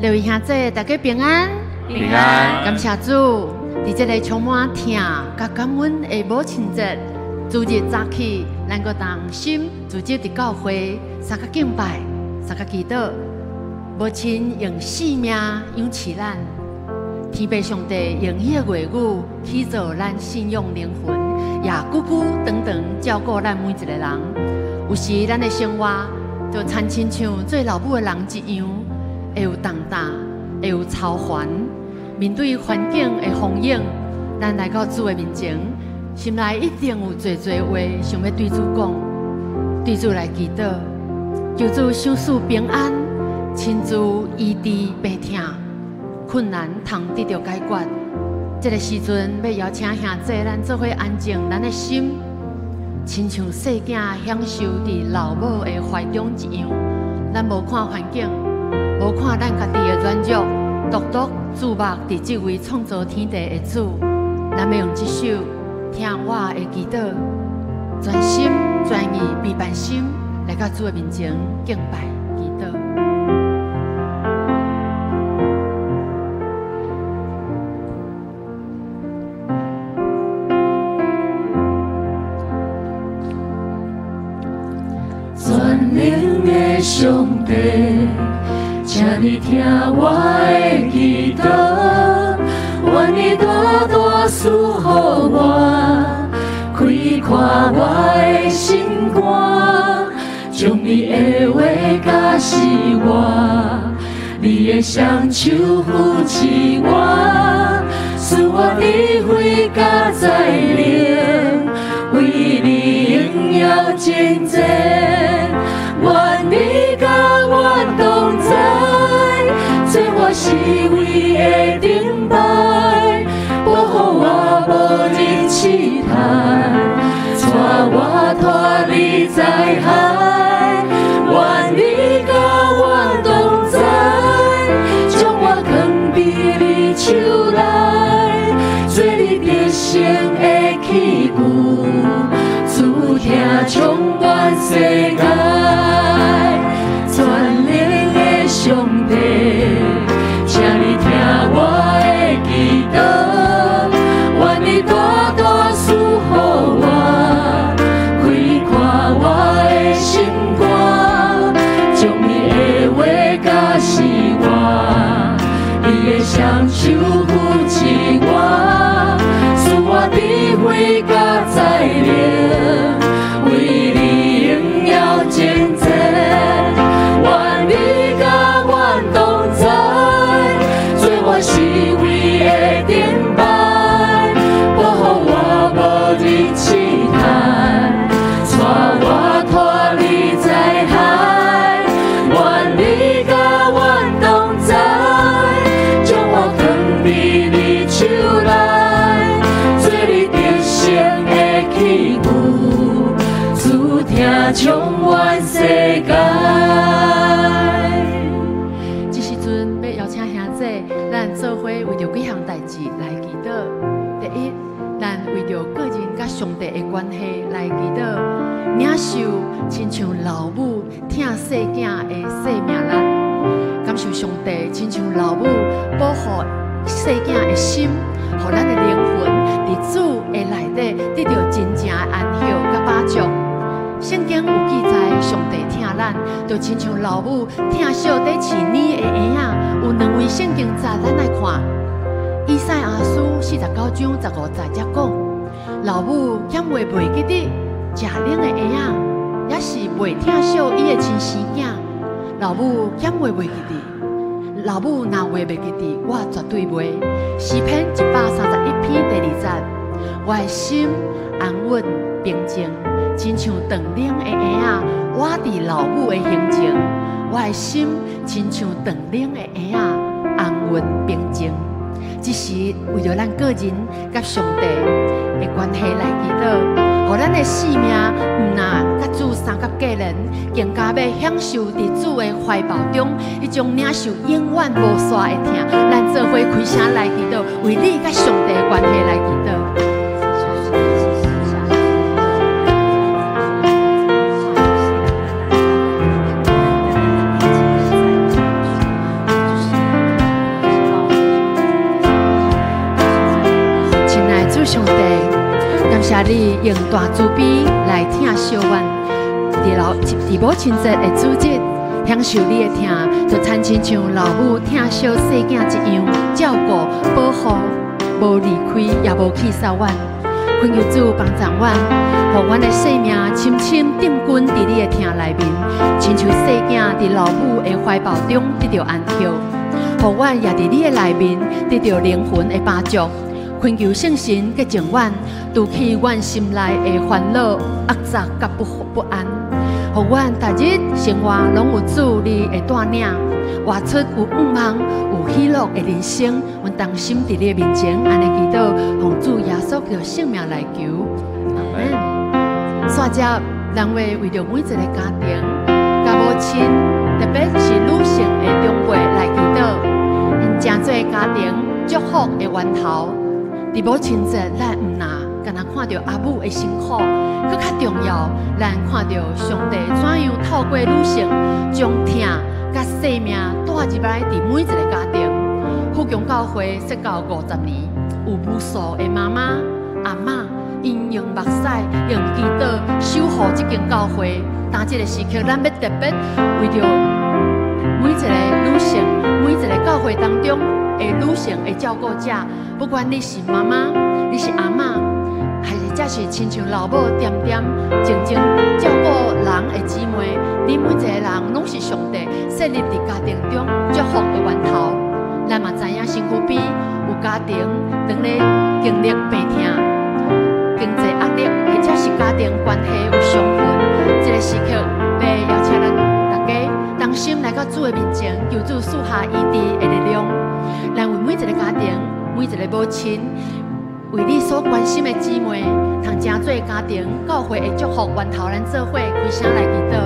各位兄弟，大家平安，平安。感谢主，在这个充满疼甲感恩的母亲节，自日早起，咱个同心组织伫教会，三个敬拜，三个祈祷。母亲用性命养起咱，天父上帝用伊的话语起造咱信仰灵魂，也久久长长照顾咱每一个人。有时咱的生活就亲亲像做老母的人一样。会有重担，会有操烦，面对环境的风影，咱来到主的面前，心内一定有侪话想要对主讲，对主来祈祷，求主赏赐平安，亲自医治病痛，困难通得到解决。这个时阵要邀请兄弟咱做伙安静咱的心，亲像细囝享受伫老母的怀中一样，咱无看环境。无看咱家己的软弱，独独注目伫这位创造天地的主，咱要用这首听我的祈祷，专心专意陪伴心来到主的面前敬拜祈祷。全能的上帝。请你听我的祈祷，愿你大大赐予我，开阔我的心肝，将你的话甲示我，你的双手扶持我，使我智慧甲才能，为你荣耀前进。愿你甲我同在，做我是为的顶摆，保护我无日试探，带我脱离灾害。愿你甲我同在，将我放伫你手内，做你得胜的器具，主听充满世界。上帝，请你听我的祈祷，愿你大大赐予我，开阔我的心肝，将你的话甲示我，你的双手扶持我，使我智慧甲才能，为你荣耀前进。愿你是为的顶摆，保护我无日试探，带我脱离灾害。愿你甲我同在，将我放伫你手内，做你得胜的器具，主听充满世界。咱做伙为着几项代志来祈祷。第一，咱为着个人甲上帝的关系来祈祷，领受亲像老母疼细囝的生命力，感受上帝亲像老母保护细囝的心，互咱的灵魂伫主的内底得到真正的安息甲把助。圣经有记载，上帝疼咱，就亲像老母疼小在饲奶的婴仔。有两位圣经查咱来看，以赛亚书49章15节才讲，老母减话袂记得食奶的婴仔，也是袂疼惜伊的亲生囝。老母减话袂记得，老母若话袂记得，我绝对袂。诗篇131篇第2节，我的心安稳平静。亲像长冷的婴仔，我伫老母的形情，我的心亲像长冷的婴仔，安稳平静。只是为着咱个人甲上帝的关系来祈祷，互咱的生命毋若甲主三甲个人，更加要享受伫主的怀抱中，迄种领受永远无煞的疼。咱做伙开声来祈祷，为你甲上帝的关系来祈祷。主上帝，感谢你用大慈悲来听小愿，伫母亲节的主日，享受你的听，就亲亲像老母听小细囝一样，照顾、保护，无离开也无去扫阮。恳求主帮助阮，互阮的生命深深定根伫你的听内面，亲像细囝伫老母的怀抱中得到安息，互阮也伫你的内面得到灵魂的帮助。恳求圣神洁净阮，除去阮心内的烦恼、恶杂甲不安，互阮逐日生活拢有主你的带领，活出有盼望、有喜乐的人生。阮同心伫你的面前，安尼祈祷，奉主耶稣基督性命来求，阿门。煞接人为着每一个家庭、甲母亲，特别是女性的中辈来祈祷，因真侪家庭祝福的源头。伫母亲节，咱毋那敢若看到阿母的辛苦，搁较重要，咱看到上帝怎样透过女性将疼甲生命带入来伫每一个家庭。福强教会设到50年，有无数的妈妈、阿嬷因用目屎、用祈祷守护这间教会。当这个时刻，咱要特别为着每一个女性、每一个教会当中的女性的照顾者，不管你是妈妈、你是阿嬷，还是这是亲像老母点点静静照顾人的姊妹，你每一个人拢是上帝设立伫家庭中祝福的源头。咱嘛知影身躯边有家庭当咧经历病痛、经济压力，或者是家庭关系有伤痕，这个时刻要邀请咱大家同心来到主的面前，求主赐下医治的力量。咱为每一个家庭、每一个母亲，为你所关心的姊妹，通真做家庭教会的祝福源头，咱做伙开声来祈祷。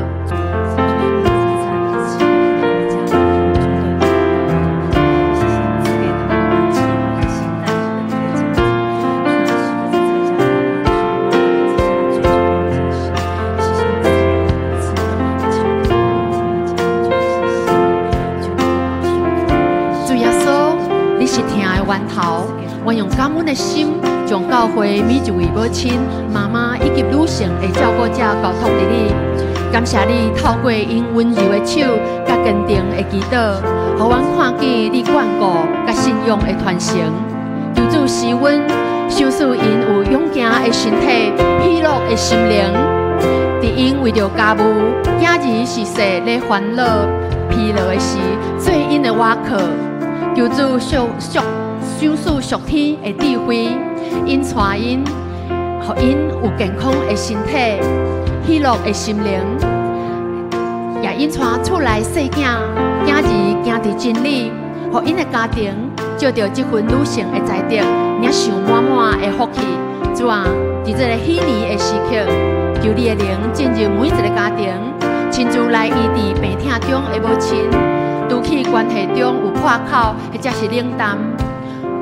我用感恩的心，将教会每一位母亲、妈妈以及女性的照顾者交托给你。感谢你透过因温柔的手、甲坚定的祈祷，互阮看见你眷顾甲信仰的传承。求主施阮，修饰因有勇健的身体、喜乐的心灵。伫因为着家务、囝儿是细咧烦恼、疲劳的时，做因的瓦靠。求主赏赐属天的智慧，因带因，互因有健康的身体、喜乐的心灵，也因带厝内细囝儿行伫真理，互因的家庭照着这份女性的才德，领受满满的福气。主啊，伫这个喜年的时刻，求你的灵进入每一个家庭，亲自来医治病痛中的母亲，除去关系中有破口或者是冷淡。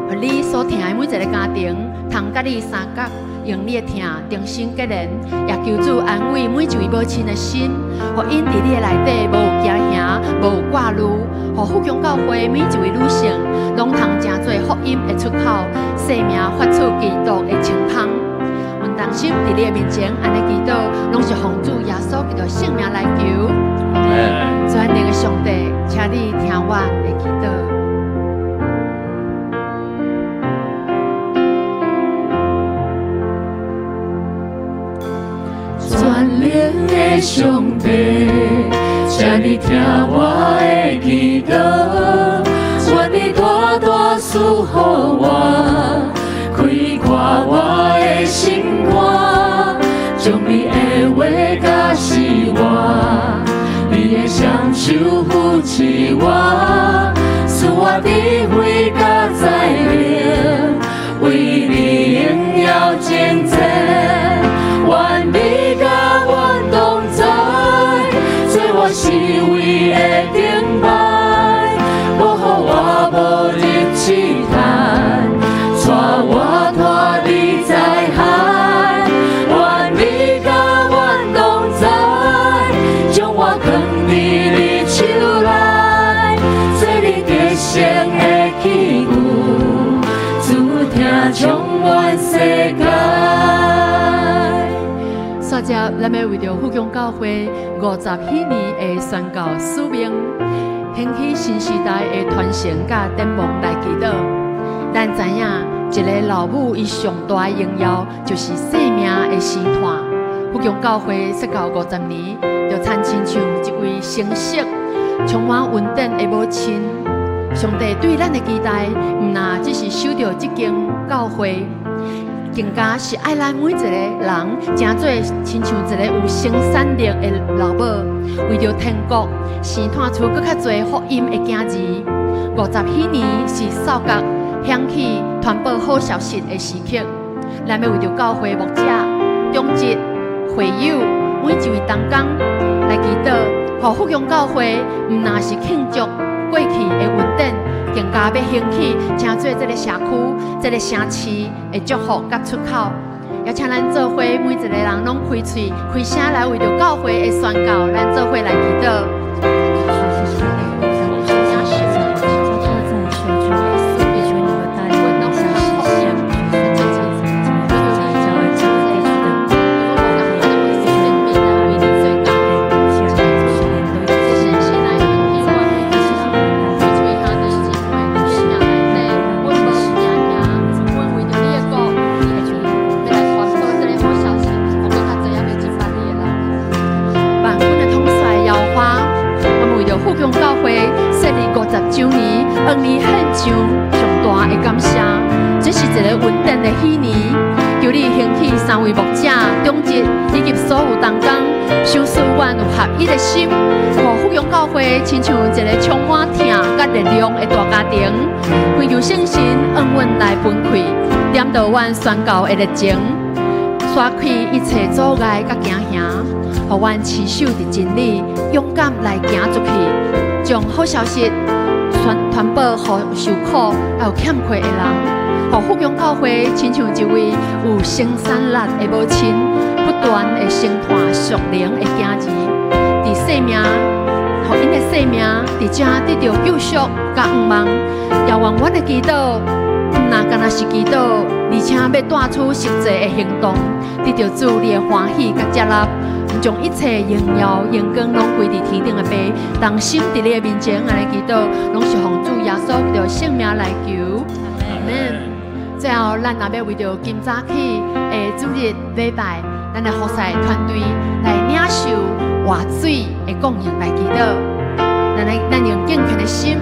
互你所疼的每一个家庭，通甲你三角用你的疼重新结连，也求主安慰每一位母亲的心，互因伫你的内底无有惊吓，无有挂虑，互福强教会每一位女性，拢通真做福音的出口，生命发出基督的清香。阮同心伫你的面前，安尼祈祷，拢是奉主耶稣基督性命来求。全能的上帝，请你听阮的祈祷。全能的上帝，请你听我的祈祷，愿你大大赐予我，开阔我的心肝，将你的话甲示我，你的双手扶持我，赐我智慧甲才能，为你荣耀见证。愿你甲阮同在，做我是为的顶摆，保护我无入试探，带我脱离灾害。愿你甲阮同在，将我放伫你手内，做你得胜的器具，主听将满世界。煞接，咱要为着福建教会50禧年的宣教使命，兴起新时代的传承甲展望来祈祷。咱知影，一个老母伊上大的荣耀，就是生命的诗团。福建教会说到50年，就参亲像一位成熟、充满稳定的母亲。上帝对咱的期待，毋那只是守着这间教会，更加是爱咱每一个人，真做亲像一个有生产力的老母，为着天国生产出更较多福音的囝儿。50禧年是扫角响起传播好消息的时刻，咱要为着教会牧者、中职、会友每一位同工来祈祷，互福建教会毋那是庆祝过去的稳定，更加要兴起，成做这个社区、这个城市的祝福甲出口。也请咱做伙每一个人拢开嘴、开声来为着教会的宣告，咱做伙来祈祷。福建教会设立50周年，往你献上上大的感谢。这是一个稳定的禧年，求你兴起3位牧者、中职以及所有同工，修士院有合一的心，互福建教会亲像一个充满疼甲力量的大家庭。恳求圣神按阮来分开，点导阮宣告的热情，刷开一切阻碍甲惊吓。互阮持守伫真理，勇敢来行出去，将好消息传播予受苦也有欠缺的人。互福建教会亲像一位有生产力的母亲，不断的生产属灵的囝儿，伫生命，互因的生命伫遮得到救赎甲盼望。也愿阮的祈祷，毋那干那是祈祷，而且要带出实际的行动，得到主你的欢喜甲接纳。将一切荣耀、荣光拢归伫天顶的爸，当心伫你的面前安尼祈祷，拢是奉主耶稣基督性命来求。阿门。最后，咱也要为着今早起的主日礼拜，咱的服侍团队来领受活水的供应来祈祷。咱用敬虔的心，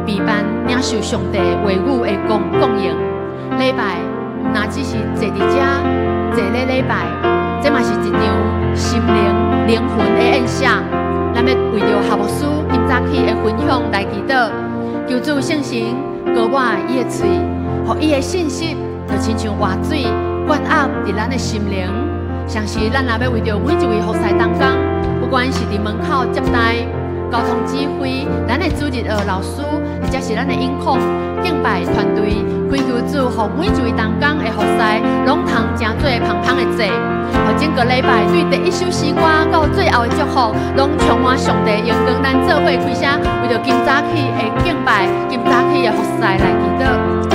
陪伴领受上帝话语的供应。礼拜毋那只是坐伫遮坐咧礼拜。这嘛是一场心灵魂的宴席，咱要为着夏牧师今早起的分享来祈祷，求主圣神高我伊的嘴，互伊的信息就亲像活水灌压伫咱的心灵。相信咱也要为着每一位服侍同工，不管是伫门口接待、交通指挥、咱的主日学老师，或者是咱的音控、敬拜团队，恳求主，互每一位同工的服侍，拢通真做芳芳的坐。互整个礼拜对第一首诗歌到最后的祝福，拢充满上帝荣光。咱做伙开声，为着今早起的敬拜、今早起的服侍来祈祷。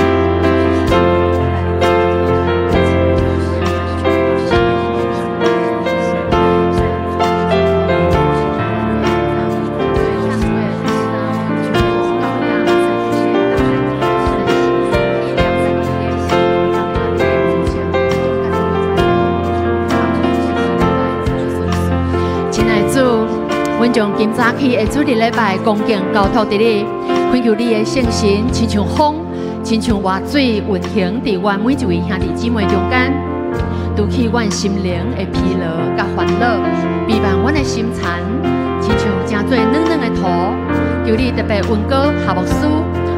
阮将今早起的主日礼拜恭敬交托伫你，恳求你的圣神，亲像风，亲像活水运行伫阮每一位兄弟姊妹中间，除去阮心灵的疲劳甲烦恼，陪伴阮的心田，亲像真做软软的土。求你特别恩膏夏牧师，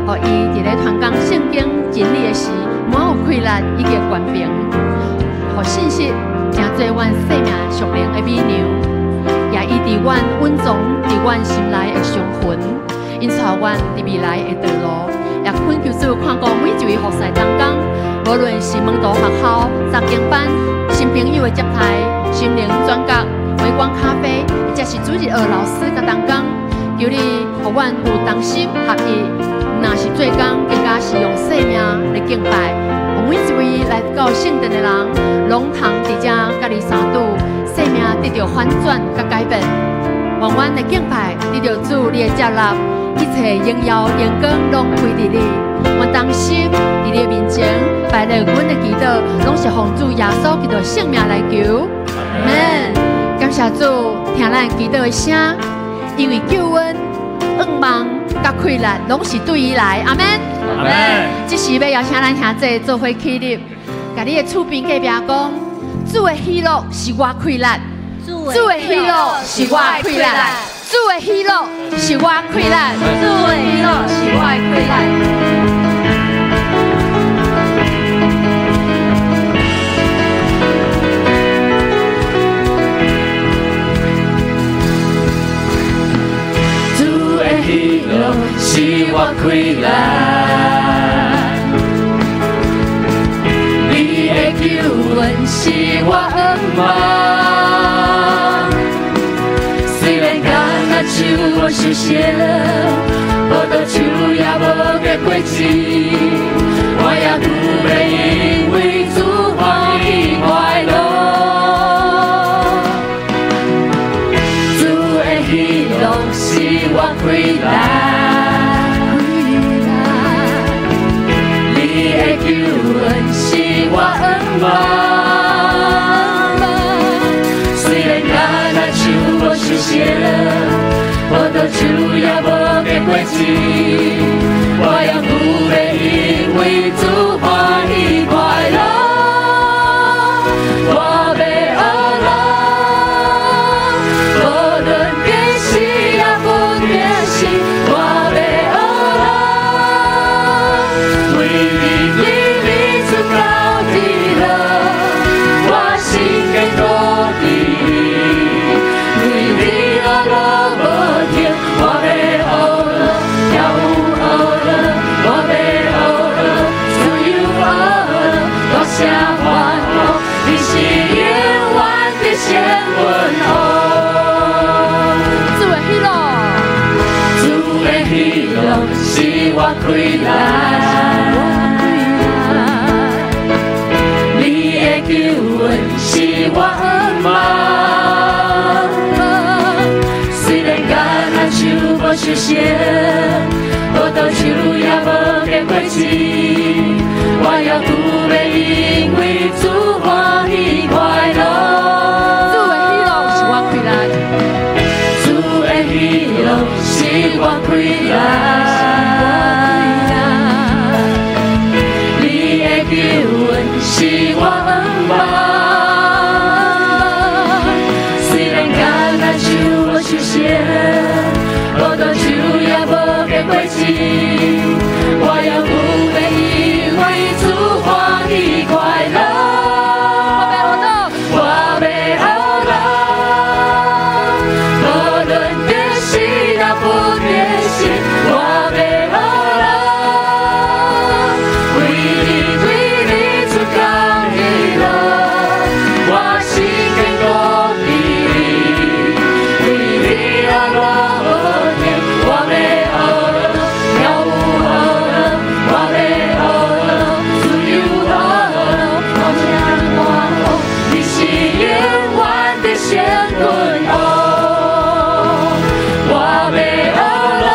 互伊伫咧传讲圣经真理的时，满有气力以及权柄，互信息真做阮生命属灵的美娘。也伊伫阮稳重，伫阮心内的上魂，引带阮伫未来的道路。也恳求主看顾每一位服侍同工，无论是门徒学校、查经班、新朋友的接待、心灵专角、微光咖啡，或者是主日学老师甲同工，求你互阮有同心合意，若是做工，更加是用生命来敬拜。我每一位来到圣殿的人，拢通伫遮甲你相拄，生命得到反转甲改变。愿阮的敬拜得到主你的接纳，一切荣耀荣光拢归伫你。我当心伫你的面前，摆了阮的祈祷，拢是奉主耶稣基督圣名来求。阿门。感谢主，听咱祈祷的声，因为救恩、恩望、甲快乐，拢是对伊来。阿门。阿门。这时要邀请咱兄弟做伙起立，甲你的厝边隔壁讲：主的喜乐是我快乐，主的喜乐是我快乐，主的喜乐是我快乐，主的喜乐是我快乐。喜乐是我快乐，你的救恩是我恩望。虽然橄榄树无实现，葡萄树也无结果子，我也不会因为主欢喜快乐。主的喜乐是我快乐，你的救恩是我恩望。虽然橄榄树无实现，葡萄树也无结果子，我也不会因为主欢喜快乐。我要学了，无论变时也不变时，我要学了，为你对你主高地了，我心更高地，为你学了无停，我要学了，跳舞学了，我要学了，自由学了，大声欢呼，你是永远的先问候。主的喜乐是我快乐，你的救恩是我恩望。虽然橄榄树无实现，葡萄树也无结果子，我也不会因为主欢喜快乐。主的喜乐是我快乐，主的喜乐是我快乐，你的救恩是我恩望。虽然橄榄树无实现，葡萄树也无结果子，我也不会因为主欢喜快乐。我要学了，无论变时也不变时，我要学了，为你对你主高喜乐，我心更高地，为你而落天，我要学了，跳舞学了，我要学了，自由学了，大声欢呼，你是永远的先问候。我要学了，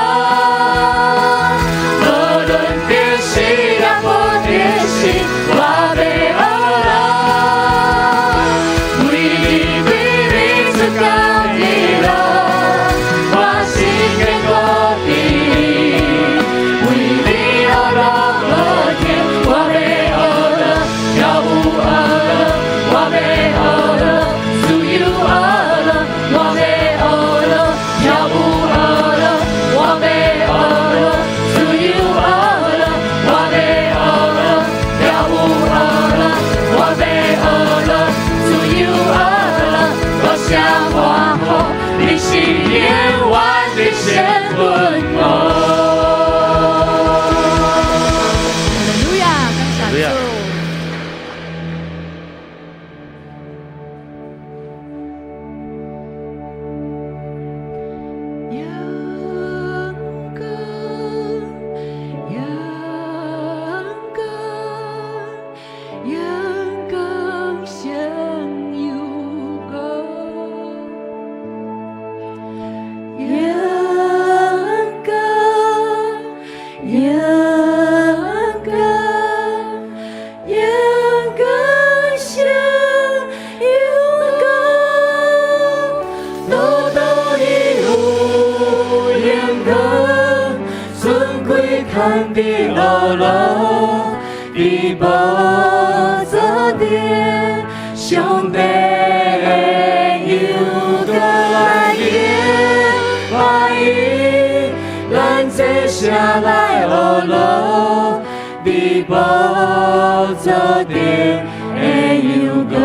无论变时也不变时，我要学了，为你对你主高喜乐，我心更高地，为你而落天，我要学了，跳舞学了，我要学了，自由学了，我要学了，跳舞学了，我要学了，自由学了，我要学了，跳舞学了，我要学了，自由学了，大声欢呼，你是永远的先问候。哈利路亚，感谢主。上帝的又搁来迎来伊，咱这些来学路，你宝座顶的又搁。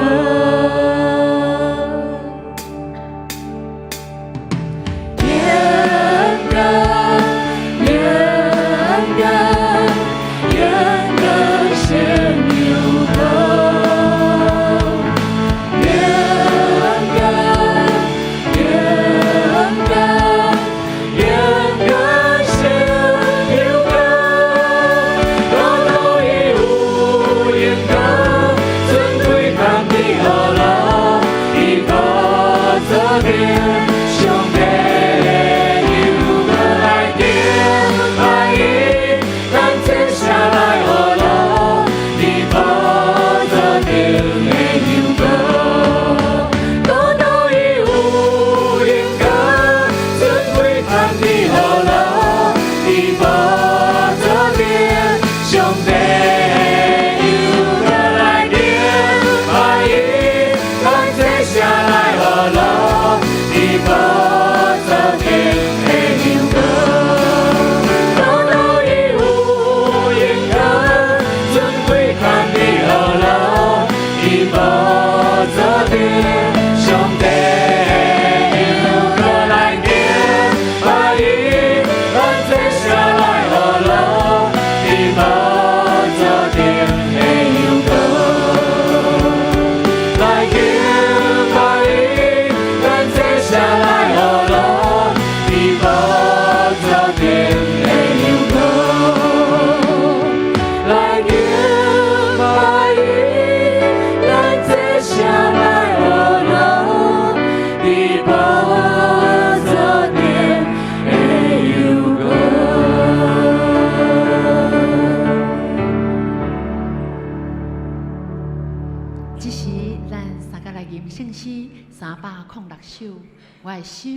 我的手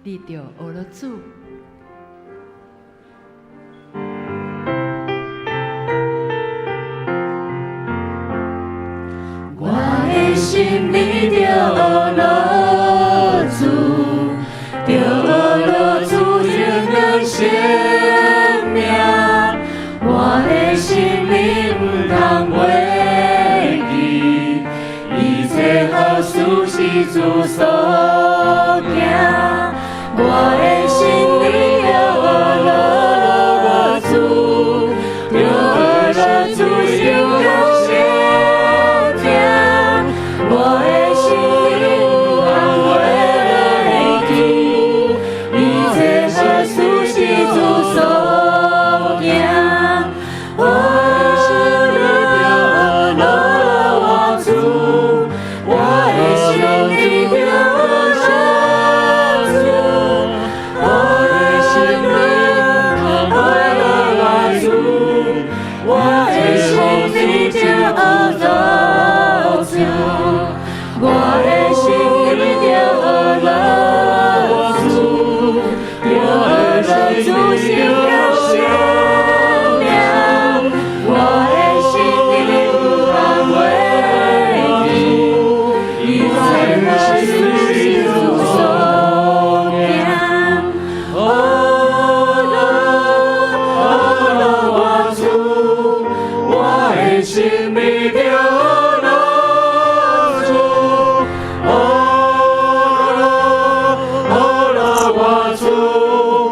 立着俄罗主。我的心立着俄罗主，着俄罗主永远生命。我的心里不通忘记，一切好事是主所。我的心里有俄罗主，有俄罗主永远生命。我的心里不通忘记，一切好事是主所行。我的心里有俄罗主，我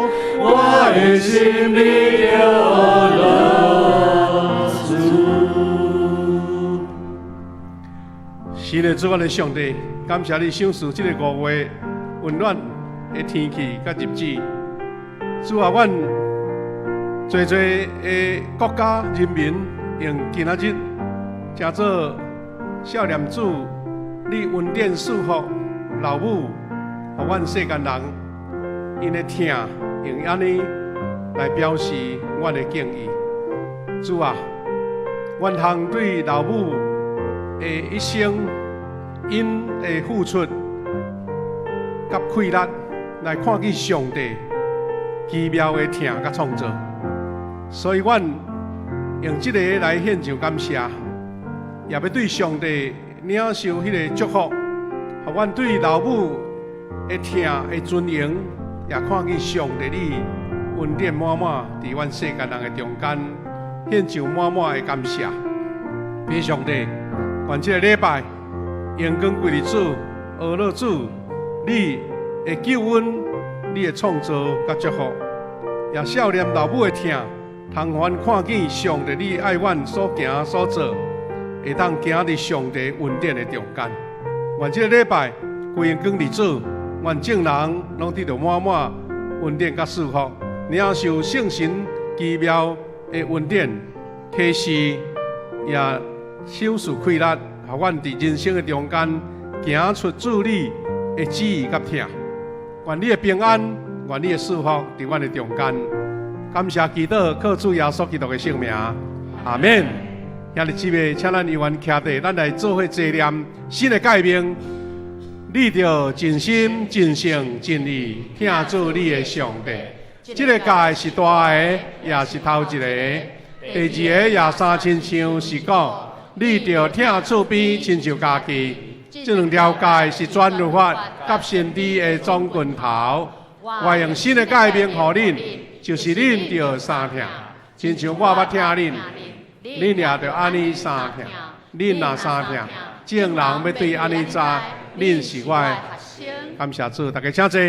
的心里有。是的，主我的上帝，感谢你赏赐这个5月温暖的天气甲日子。主啊，阮侪的国家人民用今仔日，诚做少年主，你恩典赐福老母，互阮世间人因的疼用安尼来表示阮的敬意。主啊，愿通对老母的一生。因的付出甲气力，来看见上帝奇妙的疼甲创造，所以阮用这个来献上感谢，也要对上帝领受迄个祝福，互阮对老母的疼的尊荣，也看见上帝你恩典满满伫阮世间人的中间，献上满满的感谢。俾上帝，愿这个礼拜荣光归于主，阿乐主，你的救恩，你的创造甲祝福，也少年老母的疼，通阮看见上帝你爱阮所行所做，会当行伫上帝恩典的中间。愿这个礼拜归荣光于主，愿众人拢得到满满恩典甲祝福，领受圣神奇妙的恩典启示，也手术开力，互阮伫人生的中间行出主你的旨意甲疼。愿你的平安，愿你的祝福伫阮的中间。感谢祈祷，靠主耶稣基督的圣名，阿免。兄弟姊妹，请咱永远徛地，咱来做伙纪念新的诫命。你着尽心、尽性、尽意听做你的上帝。这个诫是大个，也是头一个。第二个也三亲像是讲。你着听厝边亲像家己，这两条诫是全律法甲先知的总拳头。我用新的诫命互恁，就是恁着三听，亲像我捌听恁，恁也着安尼三听。恁若三听，众人要对安尼知，恁是我的。感谢主，大家请坐。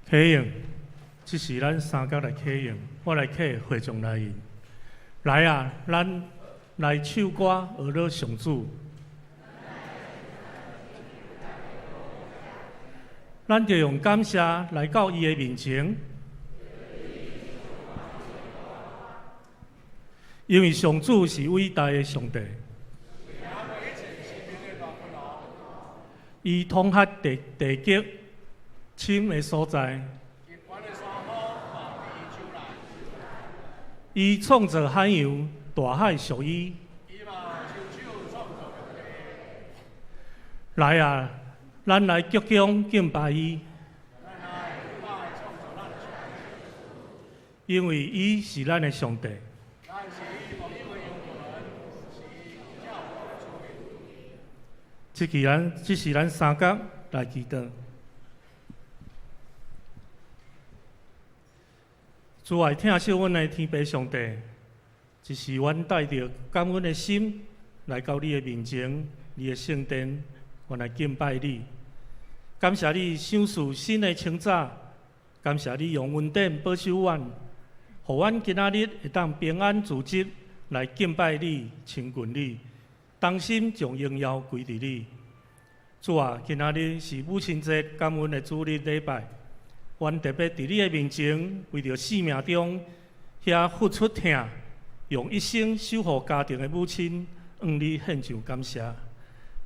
启用，这是咱三角来启用，我来启会众来用。来啊，咱来唱歌学乐上主。咱就用感谢来到伊的面前，因为上主是伟大的上帝，伊统辖地极。深的所在，伊创造海洋，大海属伊。来啊，咱来鞠躬敬拜伊，因为伊是咱的上帝。这是咱三角来祈祷。主爱听受阮的天父上帝，就是阮带着感恩的心来到你的面前，你的圣殿，我来敬拜你。感谢你赏赐新的清早，感谢你用恩典保守阮，互阮今仔日会当平安自执来敬拜你、亲近你，当心将荣耀归伫你。主啊，今仔日是母亲节感恩的主日礼拜。阮特别伫你的面前，为着生命中遐付出疼，用一生守护家庭的母亲，向你献上感谢。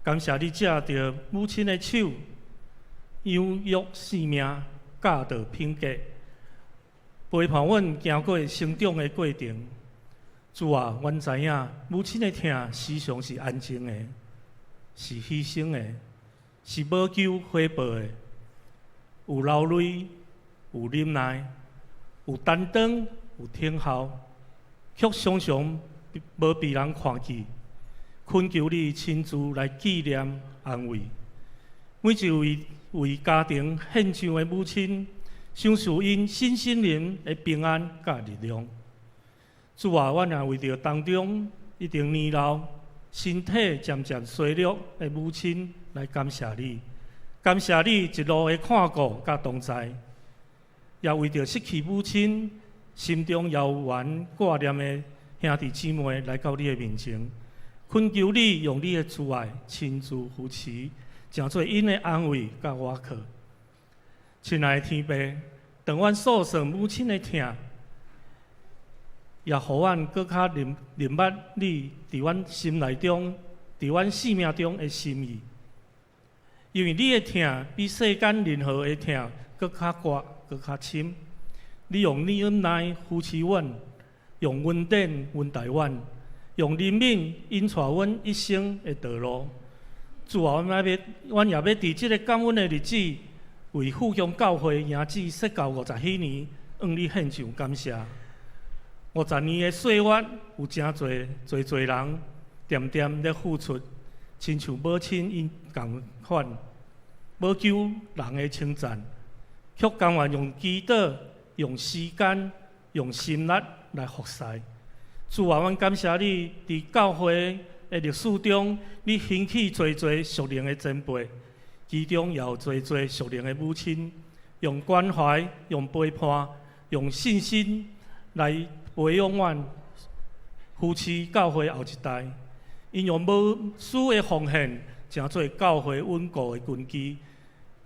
感谢你借着母亲的手，养育生命，教导品格，陪伴阮行过成长的过程。主啊，阮知影母亲的疼时常是安静的，是牺牲的，是无求回报的，有流泪。有忍耐，有担当，有听候，却常常无被人看见。恳求你亲自来纪念安慰，每一位为家庭献上的母亲，享受因新心灵的平安甲力量。主啊，阮也为着当中一定年老、身体渐渐衰弱的母亲来感谢你，感谢你一路的看顾甲同在。也为着失去母亲，心中遥远挂念的兄弟姊妹来到你的面前，恳求你用你的慈爱亲自扶持，成做因的安慰甲瓦靠。亲爱的天父，当阮诉说母亲的疼，也互阮更较明捌你伫阮心内中、伫阮生命中的心意。因为你的疼比世间任何的疼更较高、更较深。你用你恩爱扶持阮，用恩典温台湾，用人民引带阮一生的道路。主啊，阮也要伫即个感恩的日子，为富强教会迎旨设教50许年，向你献上感谢。50年的岁月，有真侪人点点咧付出，亲像母亲因共款，无求人的称赞，却甘愿用祈祷、用时间、用心力来服侍。主啊，阮感谢你，伫教会的历史中，你兴起侪属灵的前辈，其中也有侪属灵的母亲，用关怀、用陪伴、用信心来培养阮扶持教会后一代。因用无私的奉献，成做教会稳固的根基。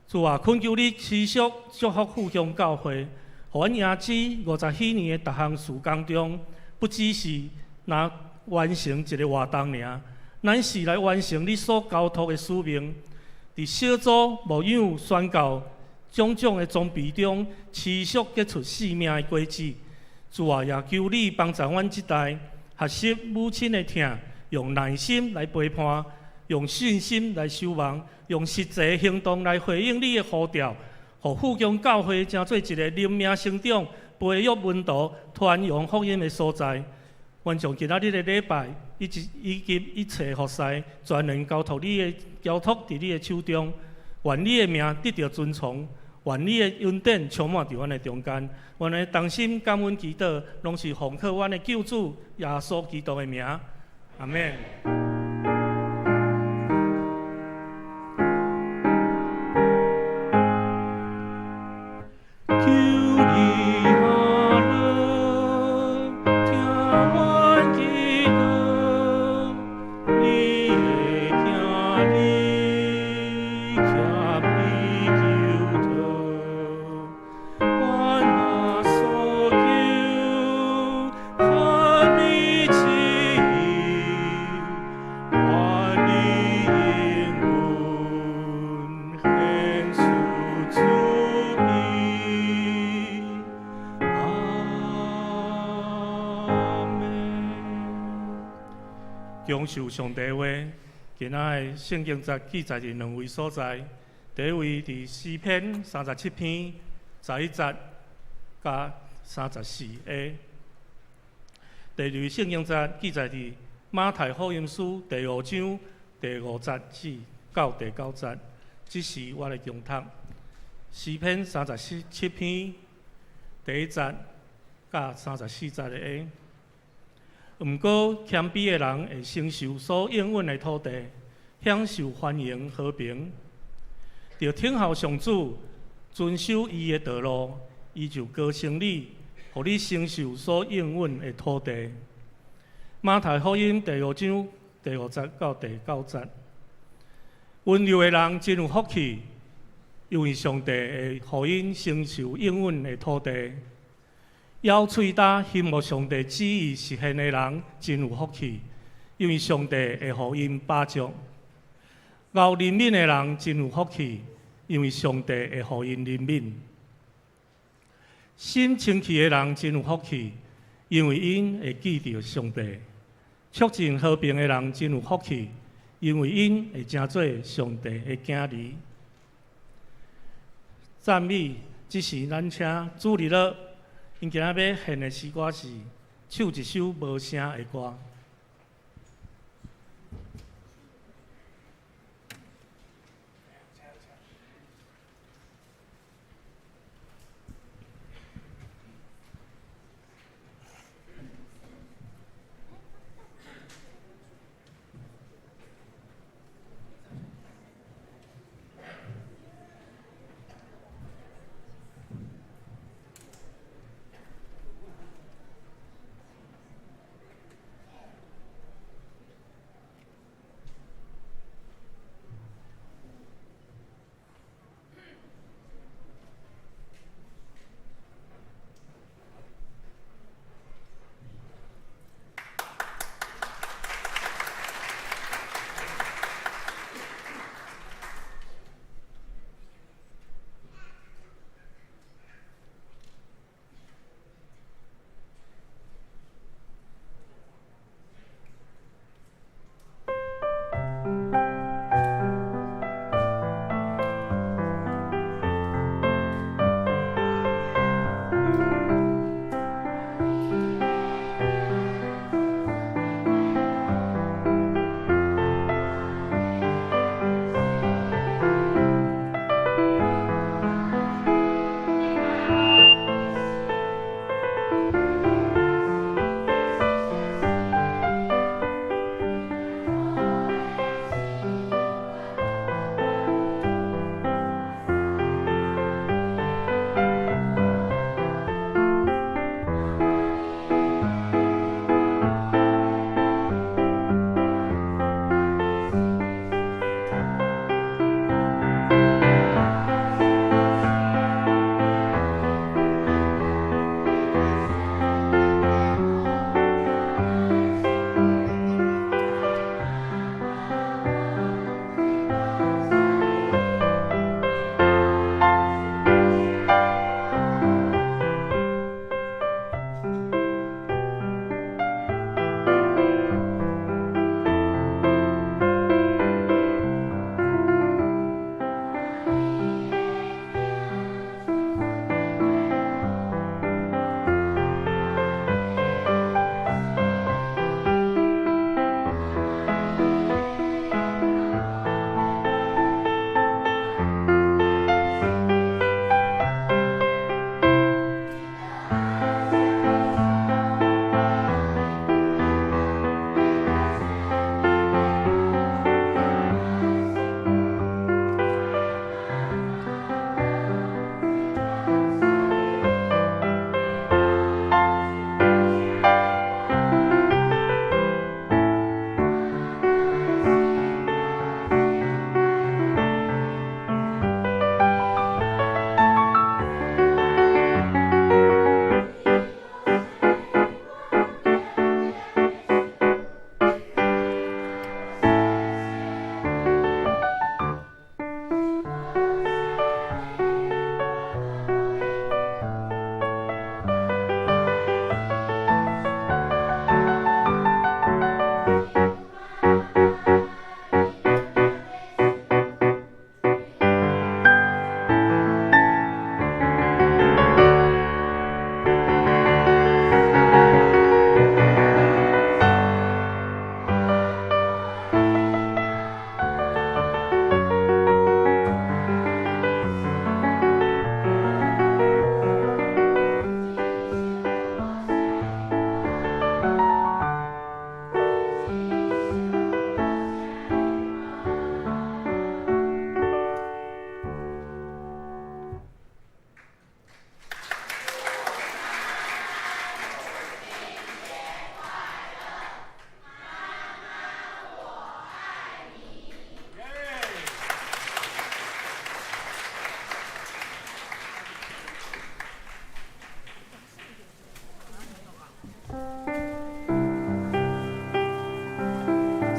主啊，恳求你持续祝福富强教会，互阮迎旨50许年的逐项事工中，不只是拿完成一个活动尔，乃是来完成你所交托的使命。伫小组牧养宣教种种的装备中，持续结出生命的果子。主啊，也求你帮助阮这代学习母亲的疼，用耐心来陪伴，用信心来守望，用实际行动来回应你的呼召，互富强教会成做一个灵命成长、培育门徒、传扬福音的所在。愿将今仔日的礼拜以及一切服侍，全然交托伫你的手中。愿你的名得到尊崇，愿你的恩典充满伫阮的中间。阮的同心感恩祈祷，拢是奉靠阮的救主耶稣基督的名。阿免。享受上帝话，今仔的圣经节记载伫2位所在。第一位伫诗篇37篇11节甲34a。第二位圣经节记载伫马太福音书第5章第5节至到第9节。这是我的经读。诗篇37篇第1节甲34节的 A。毋过，谦卑的人会承受所应允的土地，享受繁荣和平。着听候上主，遵守伊的道路，伊就高升你，互你承受所应允的土地。马太福音第5章第5节到第9节。温柔的人真有福气，因为上帝会互因承受应允的土地。咬喙焦羡慕上帝旨意实现的人真有福气，因为上帝会互因把祝。熬怜悯的人真有福气，因为上帝会互因怜悯。心清气的人真有福气，因为因会记着上帝。促进和平的人真有福气，因为因会成做上帝的囝儿。赞美，这是咱请主日了。因今仔要献的诗歌是唱一首无声的歌。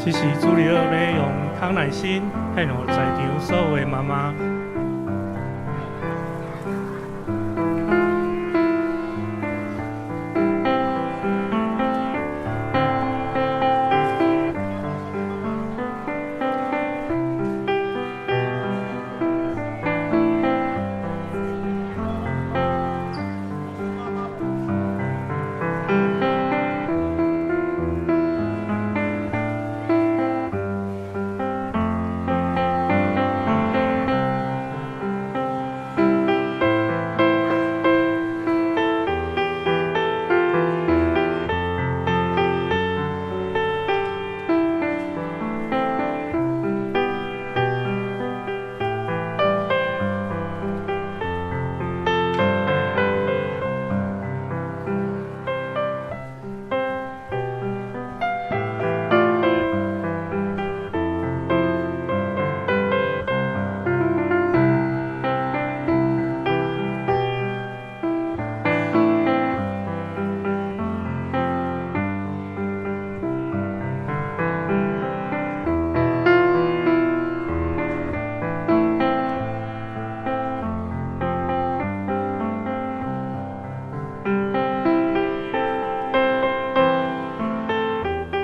这是主日要用康乃馨献予在场所有的妈妈。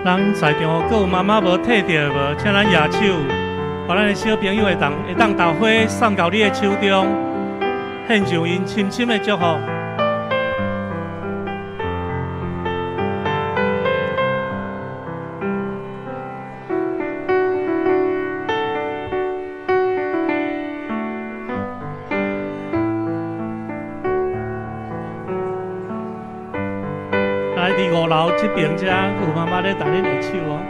咱在场各有妈妈无摕到无，请咱举手，互咱的小朋友会当豆花送到你的手中，献上因深深的祝福。来，伫5楼这边遮有妈妈咧等恁下手哦。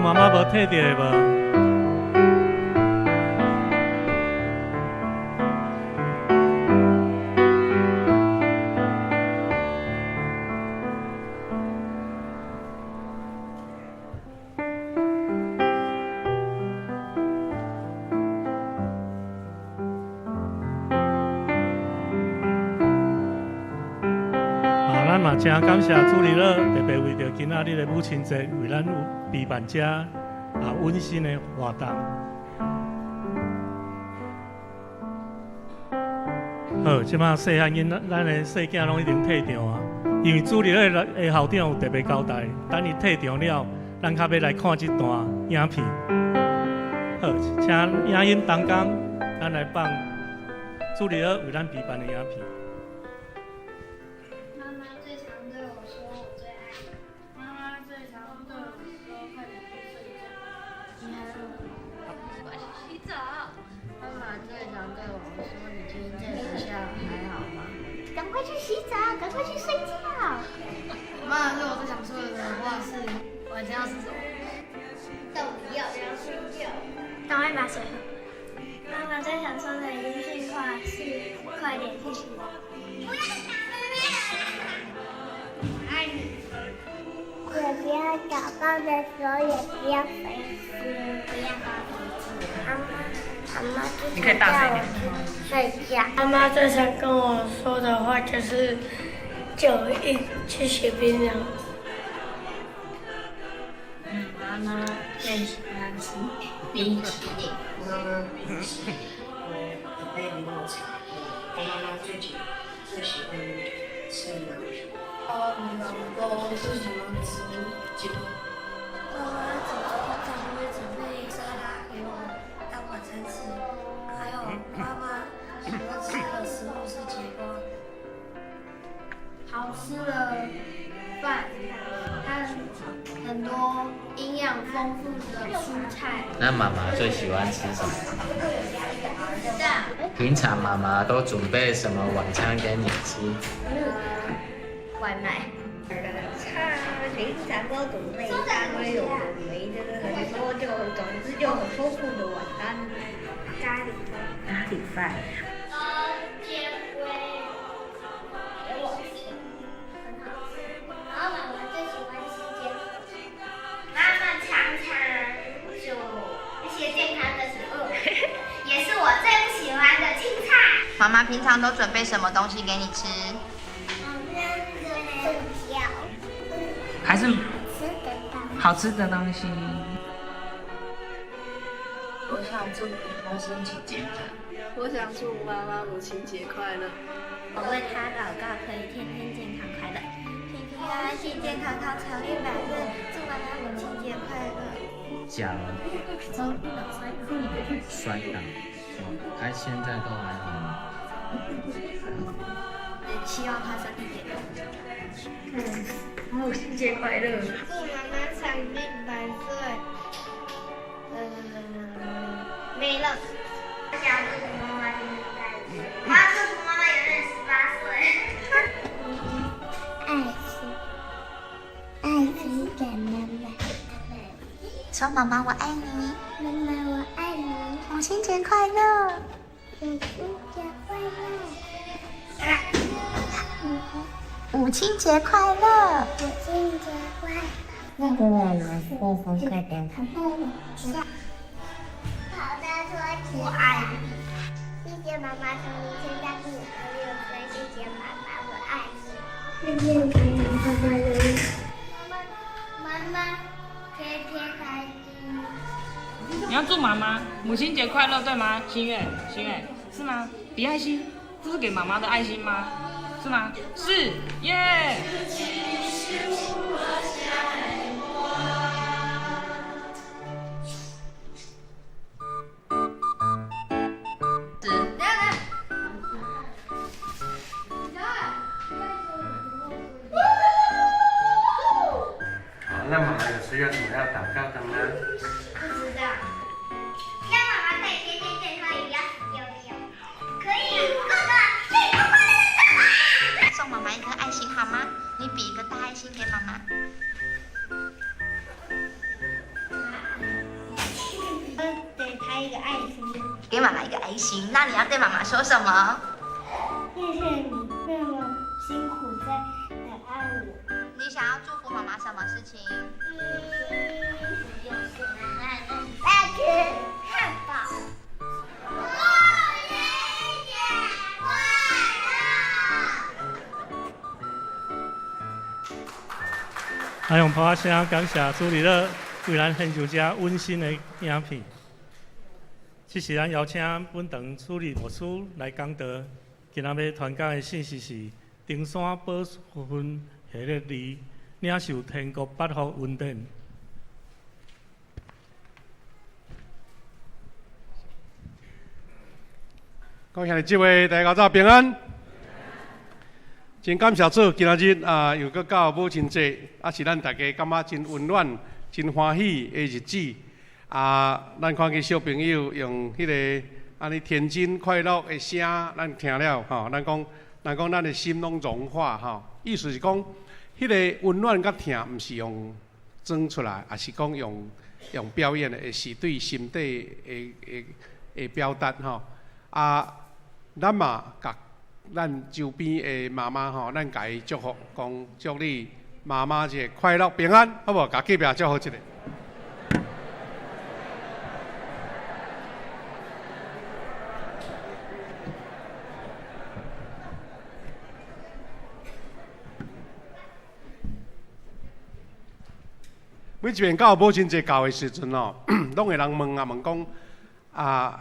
妈妈无摕到的无？咱嘛真感谢主日乐，特别为着今仔日的母亲节，为咱有备办遮温馨的活动。好，即马细汉囡仔，咱的细囝拢已经退场啊。因为主日乐的校长有特别交代，等伊退场了，咱较要来看这段影片。好，请影音同工，咱来放主日乐为咱备办的影片。赶快去洗澡，赶快去睡觉。妈，是我最想说的话是，晚上要吃什么？到底要不要睡觉？赶快把水喝。妈妈最想说的一句话是：快点去洗澡。不要打我爱你。也不要祷告的时候，也不要飞思，不要发脾气。妈妈最想叫我去睡觉。妈妈最想跟我说的话就是叫我一起去学冰凉。妈妈最喜欢吃冰淇淋。妈妈最喜欢我杯柠檬茶。妈妈最喜欢吃芒果。我最喜欢吃鸡腿。妈妈平常会准备沙拉给我当晚餐吃，还有妈妈喜欢吃的食物是节瓜，好吃的饭，还有很多营养丰富的蔬菜。那妈妈最喜欢吃什么？平常妈妈都准备什么晚餐给你吃？外卖。平常都准备一大堆有的没的很多，总之就很丰富的晚餐。咖喱饭。妈妈平常都准备什么东西给你吃？还是好吃的东西。我想祝你母亲节健康。我想祝妈妈母亲节快乐。我为她祷告，可以天天健康快乐，平平安安、健健康康、长命百岁。祝妈妈母亲节快乐。脚摔倒，现在都还好吗？希望她身体健康。母亲节快乐！祝妈妈长命百岁。没了。想祝福妈妈天天快乐。我要祝福妈妈永远18岁。爱心给妈妈。说妈妈我爱你，妈妈我爱你。母亲节快乐！母亲节快乐！母亲节快乐！母亲节快乐！那个妈妈过分快点。好的，说我爱你。谢谢妈妈，从你现在比我6岁，谢谢妈妈，我爱你。谢谢妈妈，妈妈天天开心。你要祝妈妈母亲节快乐，对吗？心月是吗？比爱心，这是给妈妈的爱心吗？是吗？是，耶！那妈妈有需要什么要祷告的吗？不知道。希望妈妈可以天天健康，也不要死丢丢。可以，哥哥，健康快乐。送妈妈一颗爱心好吗？你比一个大爱心给妈妈。给她一个爱心。给妈妈一个爱心。那你要对妈妈说什么？谢谢你那么辛苦在爱我。你想要祝福妈妈什么事情？就是爱吃汉堡。母亲节快乐！我用拍声感谢主理了为咱献上这温馨的影片。这是咱邀请本堂主理牧师来讲道，今仔要传讲的信息是登山宝训系列2，领受天国8福恩典。恭喜你这位大家早平安。真感谢主，今仔日又搁到母亲节，是咱大家感觉真温暖、真欢喜的日子。咱看见小朋友用迄个安尼天真快乐的声，咱听了吼，咱讲咱的心拢融化吼。意思是讲，迄个温暖甲疼，毋是用装出来，也是讲用表演的，是对心底的表达吼。咱嘛甲咱周边的妈妈吼，咱甲伊祝福，讲祝你妈妈节快乐平安，好无？甲隔壁祝福一下。每一遍到母亲节到的时阵哦，拢会人问讲。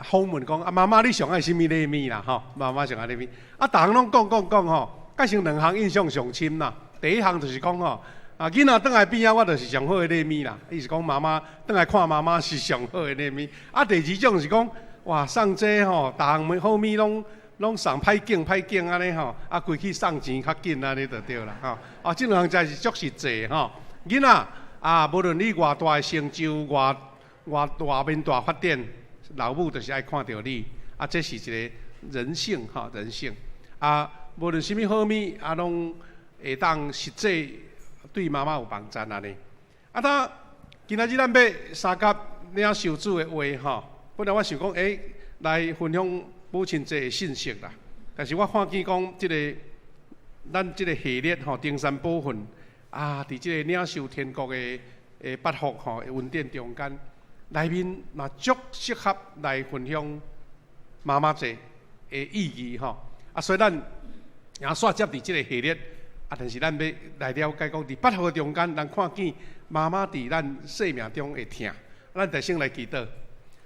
访问讲妈妈你上爱什么礼物啦？吼，妈妈上爱礼物。逐项拢讲吼，介成2项印象上深啦。第一项就是讲吼，囡仔转来边仔，我就是上好的礼物啦。意思讲妈妈转来看妈妈是上好的礼物。第二种是讲，哇，送这吼，逐项好物拢送歹景安尼吼，规去送钱较紧安尼就对啦吼。这2项才是足实际吼。囡仔无论你偌大的成就，偌面大发展。老母就是爱看到你，啊，这是一个人性哈，人性啊，无论什么好物啊，拢会当实际对妈妈有帮助安尼。啊，当今仔日咱要三甲领受主的话吼，本来我想讲，来分享母亲节的信息啦。但是我看见讲，咱这个系列吼，登山宝训啊，伫这个领受天国的八福吼恩典中间，内面嘛足适合来分享妈妈节的意义吼。啊，所以咱也煞接伫这个系列。啊，但是咱要来了解讲，伫八福的中间，咱看见妈妈伫咱生命中会疼，咱就先来祈祷。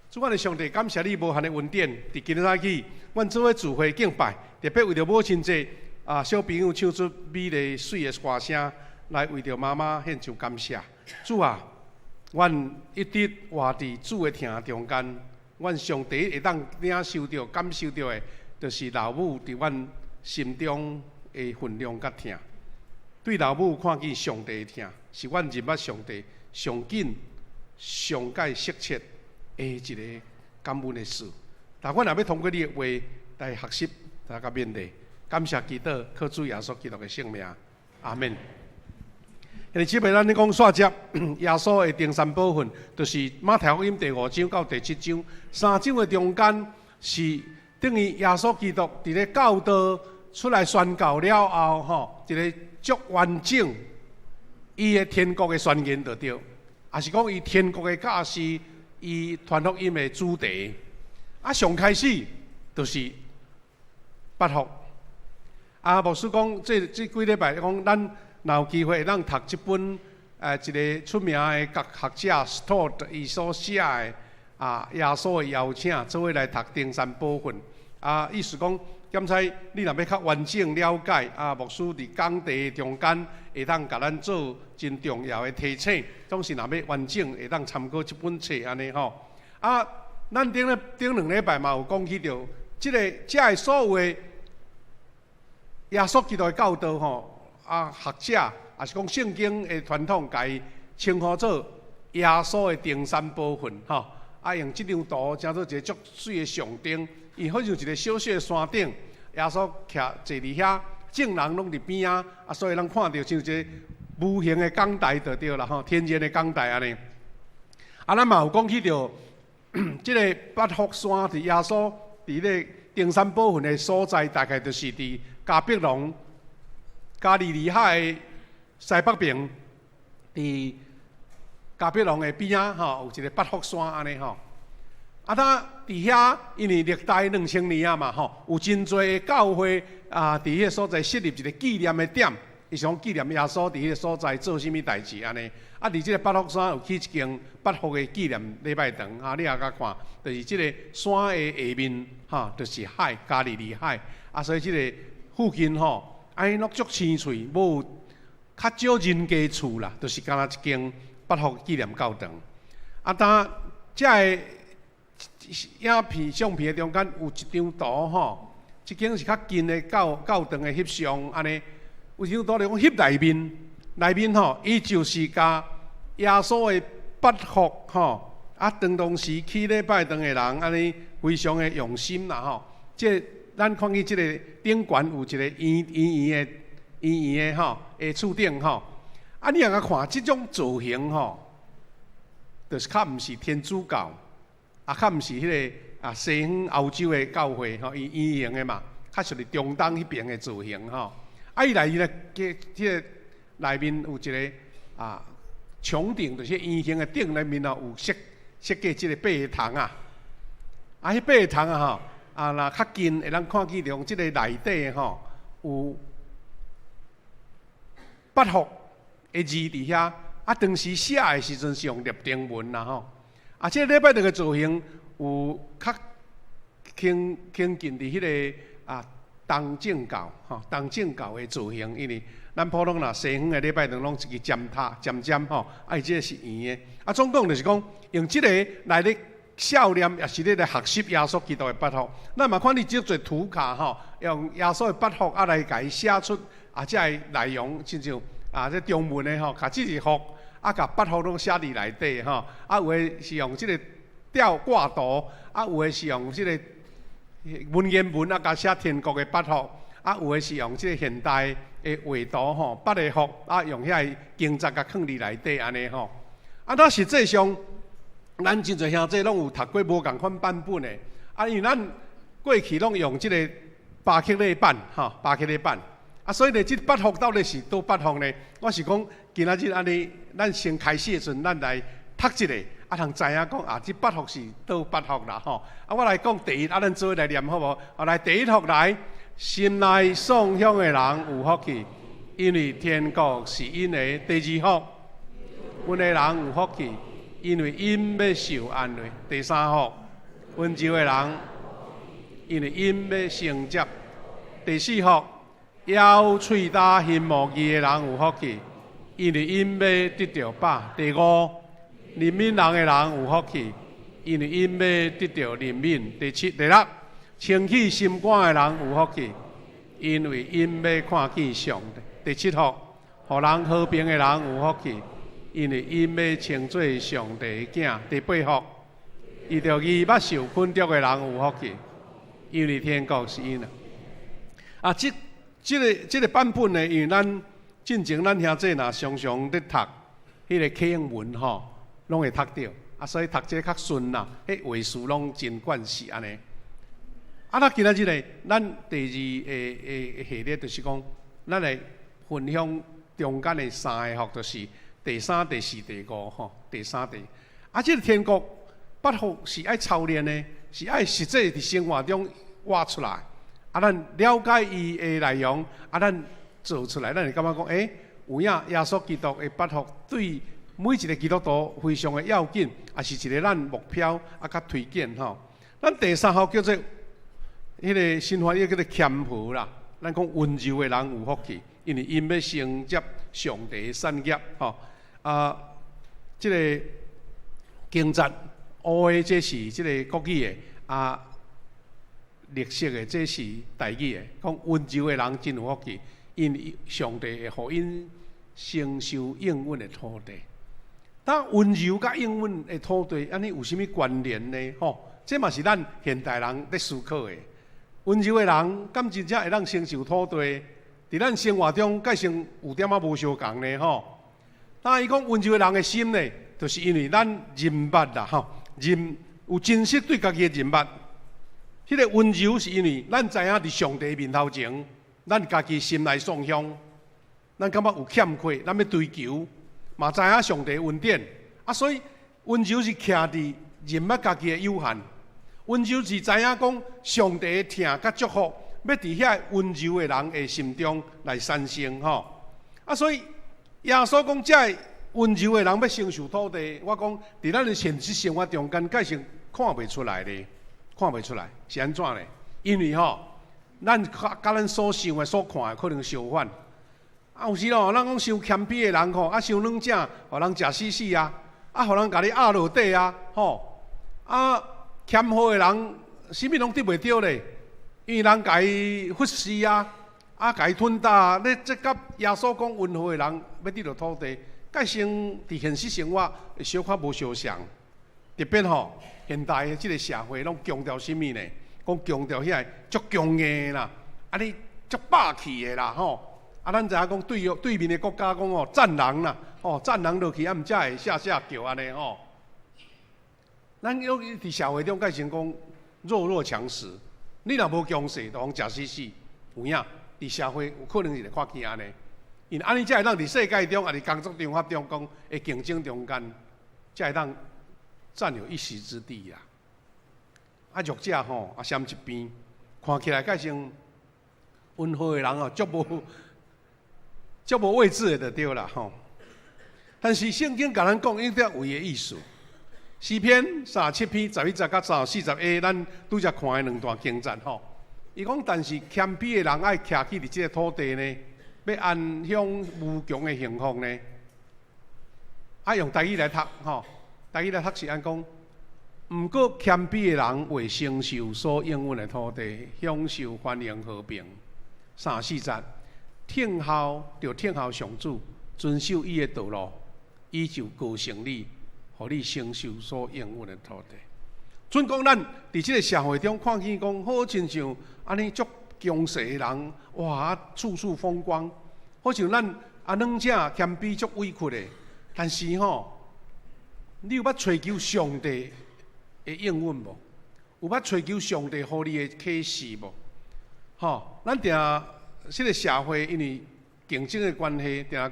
主我的上帝，感谢你无限的恩典，伫今仔日，阮做伙聚会敬拜，特别为着母亲节啊，小朋友唱出美丽水的歌声，来为着妈妈献上感谢。主啊，阮一直活伫主的疼中间，阮上帝会当领受到、感受到的，就是老母伫阮心中的分量甲疼。对老母看见上帝的疼，是阮认捌上帝上紧、上解适切的一个感恩的事。但阮也要通过你的话来学习、来甲勉励。感谢祈祷，靠主耶稣基督的圣名，阿门。因为即摆咱咧讲煞接耶稣的登山宝训，就是马太福音第5章到第7章，3章的中间是等于耶稣基督伫咧教导出来宣告了后，吼，一个足完整伊的天国的宣言就对，也是讲伊天国的教示，伊传福音的主题。啊，上开始就是八福。啊，牧师讲，这几礼拜讲，咱若有机会会当读一本一个出名的各学者 Stott 伊所写的耶稣的邀请，做伙来读登山宝训。啊，意思讲。检采你若要较完整了解，牧师伫讲题中间会当甲咱做真重要的提醒，总是若要完整会当参考这本册安尼吼。啊，咱顶2礼拜嘛有讲起到，这的所有的耶稣基督的教导吼，学者也是讲圣经的传统，甲伊称呼做耶稣的登山宝训吼。啊，用这张图称做一个足水的象征。伊好像一个小小的山顶，耶稣徛坐伫遐，众人拢伫边啊，所以咱看到像一个无形的讲台就对啦吼，天然的讲台安尼。啊，咱嘛有讲起到，即个八福山伫耶稣伫咧登山宝训的所在，大概就是伫加百农、加利利海的西北边，伫加百农的边啊吼，有一个八福山安尼吼。啊，当伫遐，因为历代2000年啊嘛吼，有真侪的教会伫迄个所在设立一个纪念的点，伊想纪念耶稣伫迄个所在做啥物代志安尼。啊，伫即个八福山有起一间八福的纪念礼拜堂啊，你也甲看，就是即个山的下面就是海，加利利海。啊，所以即个附近安尼足青翠，无较少人家厝啦，就是干那一间八福纪念教堂。啊，当即个。影片、相片的中间有一张图吼，即间是较近的教堂的翕相安尼。有一张图来讲翕内面吼，伊就是甲耶稣的八福吼，当时去礼拜堂的人安尼非常的用心啦吼。即咱看见即个顶悬有一个圆圆的吼的柱顶吼，你也甲看即种造型吼，就是较毋是天主教。较毋是迄个西方欧洲的教会吼，伊圆形的嘛，较属于中东迄边的造型吼。伊内面即个内面有一个穹顶，就是圆形的顶内面有设计即个八个堂啊。迄八个堂啊若较近会咱看见着即个内底吼有八福的字伫遐。当时写的时阵是用立定文啦吼。即个礼拜堂的造型有较近伫迄个东正教东正教的造型，因为咱普通啦西方的礼拜堂拢一个尖吼，即个是圆的。总共就是讲用即个来咧孝念，也是咧来学习耶稣基督的八福。咱嘛看你即个图卡吼，用耶稣的八福来甲伊写出即个内容，亲像这中文的吼，甲即个福。甲八福拢写伫内底吼，有诶是用即个吊挂图，有诶是用即个文言文啊，加写天国的八福，啊有的是用即个现代的画图吼，八个福啊，用遐经节甲放伫内底安尼吼。啊，那实际上，咱真侪兄弟拢有读过无共款版本的，啊，因为咱过去拢用即个巴克勒版吼，巴克勒版。啊，所以呢，即八福到底是倒八福呢？我是讲，今仔日安尼，咱先开始的时阵，咱来读一下，啊，通知影讲啊，即八福是倒八福啦吼。啊，我来讲第一，啊，咱做伙来念好无？啊，来第一福来，心内送香的人有福气，因为天国是因的。第二福，阮的人有福气，因为因要受安慰。第三福，温柔的人，因为因要承接。第四福。腰喙焦心无义的人有福气，因为因要得到饱。第五，怜悯人的人有福气，因为因要得到怜悯。第七、第六，清起心肝的人有福气，因为因要看见上帝。第七福，互人和平的人有福气，因为因要称做上帝的囝。第八福，伊着伊捌受困着的人有福气，因为天国是因的。啊，这个版本呢，因为咱进前咱兄弟若常常咧读迄个启应文吼，拢会读到，啊，所以读这较顺啦，迄话术拢真惯势安尼。啊，那今仔日呢，咱第二个系列就是讲，咱来分享中间的三个福，就是第三、第四、第五吼，第三、第。啊，这个天国八福是爱操练的，是爱实际伫生活中活出来。啊，咱了解伊的内容，啊，咱做出来，咱会感觉讲，有影耶稣基督的八福对每一个基督徒非常的要紧，也是一个咱目标啊，甲推荐吼。咱第三福叫做迄个新翻译叫做谦和啦，咱讲温柔的人有福气，因为因要承接上帝的产业吼。啊，这个经节乌的这是这个国语的啊。绿色的，这是台语的，讲温柔的人真有福气，因为上帝会互因承受应允的土地。但温柔甲应允的土地，安尼有啥物关联呢？吼，这嘛是咱现代人在思考的。温柔的人，敢真正会当承受土地？伫咱生活中，改成有点仔无相共呢？吼。但伊讲温柔的人的心呢，就是因为咱人捌啦，吼，人有珍惜对家己的人捌。迄个温柔是因为咱知影伫上帝面头前，咱家己心内创伤，咱感觉有欠缺，咱要追求，嘛知影上帝恩典，啊，所以温柔是徛伫人物家己的有限，温柔是知影讲上帝的疼甲祝福，要伫遐温柔的人的心中来产生吼，啊，所以耶稣讲这温柔的人要承受土地，我讲伫咱的现实生活中间，改成看袂出来咧。看袂出来是安怎呢？因为吼，咱甲咱所想的、所看的可能相反。啊，有时吼，咱讲伤谦卑的人吼，啊，伤软正，互人食死死啊，啊，互人甲你压落底啊，吼，啊，谦和的人，啥物拢得袂到咧，因为人甲伊忽视啊，啊，甲伊吞大啊。你这甲耶稣讲温和的人要得到土地，改成伫现实生活会小可无相像，特别吼。现代的这个社会拢强调什么呢？讲强调遐足强硬啦，啊你足霸气的啦吼！啊，咱知影讲对面的国家讲哦，战人啦，哦战人落去啊，毋才会下叫安尼吼。咱有伫社会中改成讲弱强食，你若无强势，就互食死死。有影伫社会有可能是会看见安尼，因安尼才会当伫世界中啊，伫工作场合中讲的竞争中间，才会当。占有一席之地啦！啊，弱者吼啊，闪一边，看起来改成温和的人哦，足无位置的就对啦吼。但是圣经甲咱讲一点有的意思。诗篇37篇11节甲40a，咱拄则看的两段经节吼。伊讲，但是谦卑的人爱徛起伫即个土地呢，要安享无穷的幸福呢。啊，用台语来读吼。台语来读是安讲，毋过谦卑的人会承受所应允的土地，享受繁荣和平。34节，听候上主，遵守伊的道路，伊就高升你，互你承受所应允的土地。准讲咱伫即个社会中看见讲，好亲像安尼足强势的人，哇，处处风光，好像咱软者谦卑足委屈的。但是吼，你有捌追求上帝的应允无？有捌追求上帝互你的启示无？吼，咱定即个社会因为竞争的关系，定讲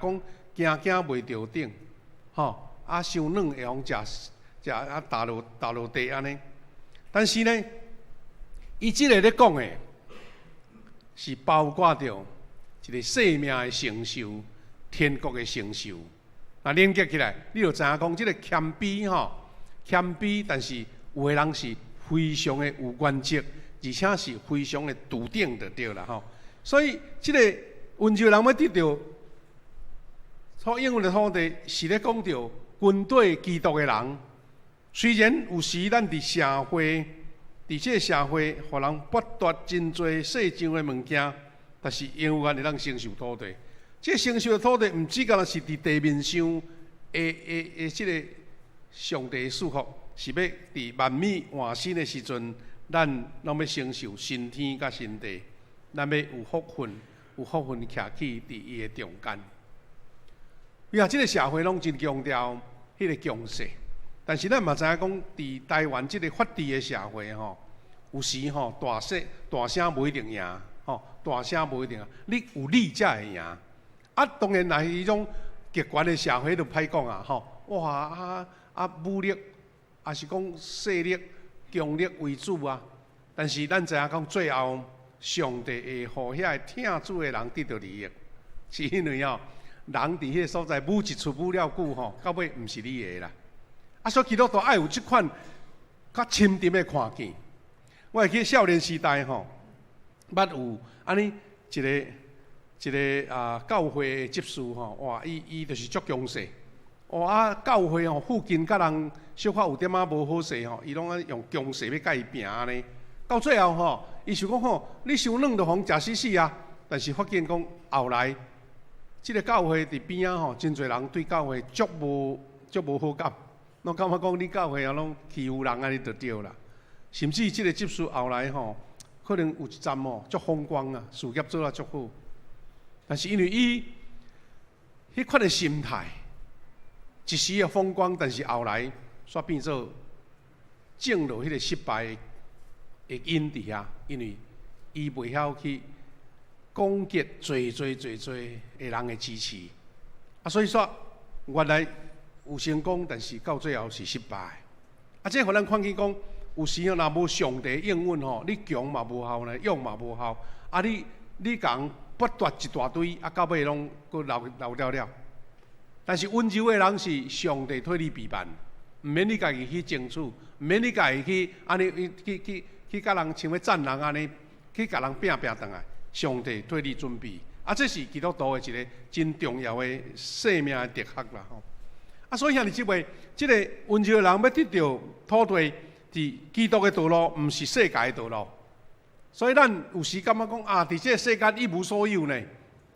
行袂着顶，吼，伤软会用食踏落地安尼。但是呢，伊即个咧讲的，是包括着一个生命的承受、天国的承受。那连接起来，你就知影讲，即个谦卑吼，谦卑，但是有的人是非常的有原则，而且是非常的笃定就对啦吼。所以，即个温柔人要得到所应允的土地，是咧讲着军队基督的人。虽然有时咱伫社会，伫即个社会，互人剥夺真侪世上的物件，但是永远会当承受土地。即个承受的土地，毋只干是伫地面上的即个上帝的祝福，是要伫万米换新的时阵，咱拢要承受新天甲新地，咱要有福分，徛起伫伊的中间。因为即个社会拢真强调迄个强势，但是咱嘛知影讲，伫台湾即个法治的社会吼，有时吼大声无一定赢，吼大声无一定赢，你有理才会赢。当然，若是迄种极权的社会，就歹讲啊，吼，哇武力，也是讲势力、强力为主啊。但是咱知影讲，最后上帝会互遐听主的人得到利益，是因为人伫迄个所在武一出武了久吼，到尾毋是你的啦。所以基督徒爱有即款较深沉的看见。我会记少年时代吼，捌有安尼一个教会的执事吼，哇，伊就是足强势，哇教会吼附近甲人小可有点无好势吼，伊拢用强势要甲伊拼安尼。到最后吼，伊想讲吼，你伤软就互食死啊！但是发现讲后来，即个教会伫边仔吼，真侪人对教会足无好感，拢感觉讲你教会啊拢欺负人安尼就对啦。甚至即个执事后来吼，可能有一站吼足风光啊，事业做啊足好。但是因为伊迄款的心态，一时的风光，但是后来煞变做种落迄个失败的因伫遐，因为伊袂晓去攻击最的人的支持，所以说原来有成功，但是到最后是失败。这互咱看见讲，有时若无上帝应允吼，你强嘛无效呢，勇嘛无效，你讲剥夺一大堆，到尾拢佫留了。但是温柔的人是上帝替你备办，毋免你家己去争取，毋免你家己去安尼去甲人像要赞人安尼，去甲人拼倒来。上帝替你准备，这是基督徒的一个真重要的生命的特色啦吼。所以兄弟姊妹，这个温柔的人要得到土地，是基督的道路，毋是世界的道路。所以咱有时感觉讲伫这个世界一无所有呢，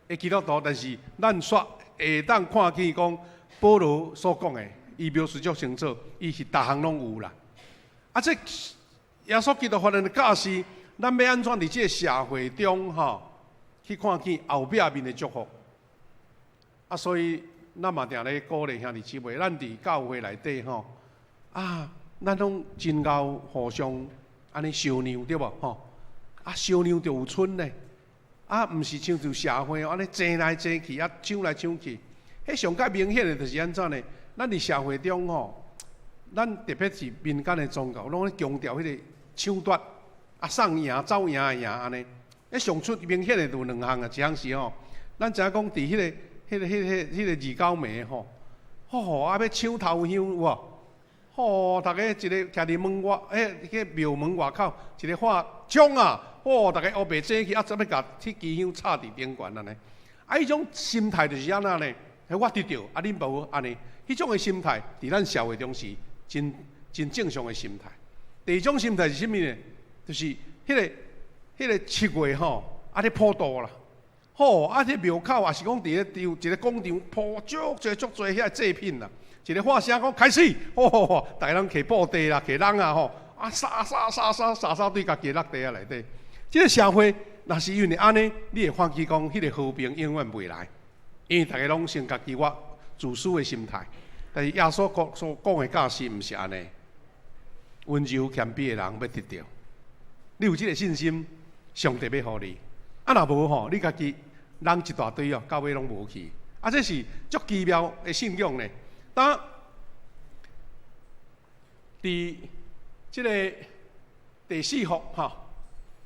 的基督徒，但是咱煞会当看见讲保罗所讲的，伊描述足清楚，伊是逐项拢有啦。这耶稣基督发现的教示，咱要安怎伫这个社会中去看见后壁面的祝福。所以咱嘛定咧鼓励兄弟姊妹，咱伫教会内底咱拢真够互相安尼相让对无相让就有春呢。毋是像就社会安尼争来争去，抢来抢去。迄上较明显的就是安怎呢？咱伫社会中咱特别是民间的宗教，拢咧强调迄个抢夺送赢、走赢的赢安尼。上出明显的就两项啊，一项是咱知影讲伫迄个二九暝要抢头香有无？大家一个徛伫门外，迄个庙门外口，一个喊冲啊！大家黑白坐起，怎要甲迄支香插伫顶悬安尼？迄种心态就是安那呢？我得到，恁无安尼？迄种的心态，伫咱社会中是真正常的心态。第二种心态是啥物呢？就是迄个7月咧普渡啦。迄庙口也是讲伫咧一个广场铺足侪遐祭品啦。一个喊声讲开始，大家拢摕布袋啦，摕人啊杀对家己落地啊内底。这个社会若是因为安尼，你会发觉讲，迄个和平永远袂来，因为大家拢先家己我自私的心态。但是耶稣所讲的教示，毋是安尼。温柔谦卑的人要得到，你有这个信心，上帝要互你。啊，若无吼，你家己人一大堆哦，到尾拢无去。啊，这是足奇妙的信仰呢。当伫这个第四福哈，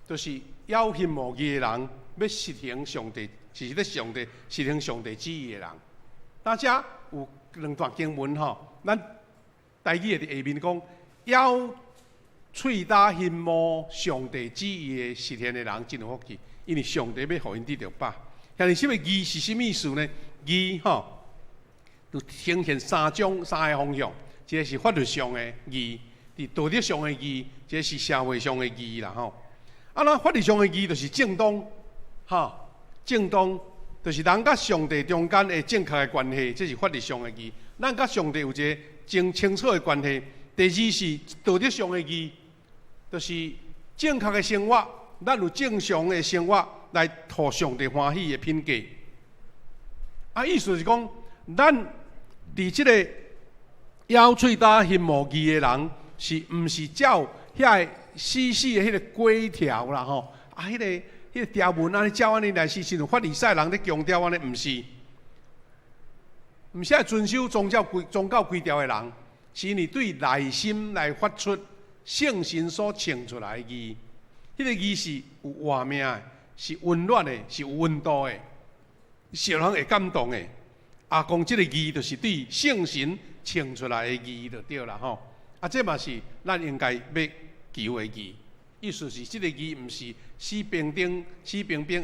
就是有信无义的人，要实行上帝，是咧上帝实行上帝旨意的人。大家有两段经文吼，咱台语的下面讲。要喙打信慕上帝旨意的实现的人真有福气，因为上帝要互因得到饱。但是什么义是什么意思呢？义吼，就呈现三个方向，一个是法律上的义，伫道德上的义，一个是社会上的义啦吼。啊，那法律上的义就是正当，哈，正当就是人甲上帝中间的正确的关系，这是法律上的义。咱甲上帝有一个真清楚的关系。第二是道德上的义，就是正确的生活，咱有正常的生活来讨上帝欢喜的品格。啊，意思是讲，咱伫即个要喙打信无义的人，是毋是照遐死的迄个规条啦吼？啊，迄个条文安尼照安尼来是像法利赛人咧强调安尼，毋是，毋是爱遵守宗教规条的人。是因为对内心来发出圣神所称出来的义，迄个义是有活命的，是温暖的，是有温度的，是让人会感动的。啊，讲即个义就是对圣神称出来的义就对啦吼。啊，这嘛是咱应该要求的义。意思是即个义毋是死冰冰，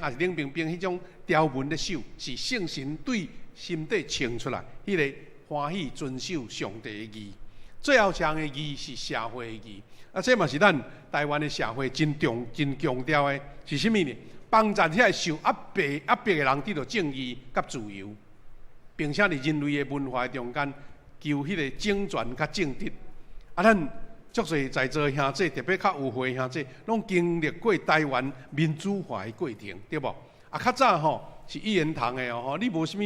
还是冷冰冰迄种条文咧守，是圣神对心底称出来迄个。欢喜遵守上帝的义，最后上的义是社会的义。啊，这嘛是咱台湾的社会真强调的，是啥物呢？帮助遐受压迫的人得到正义甲自由，并且伫人类的文化中间求迄个正权甲正直。啊，咱足侪在座兄弟，特别较有会兄弟，拢经历过台湾民主化的过程，对无？啊，较早吼是一言堂的哦，你无啥物。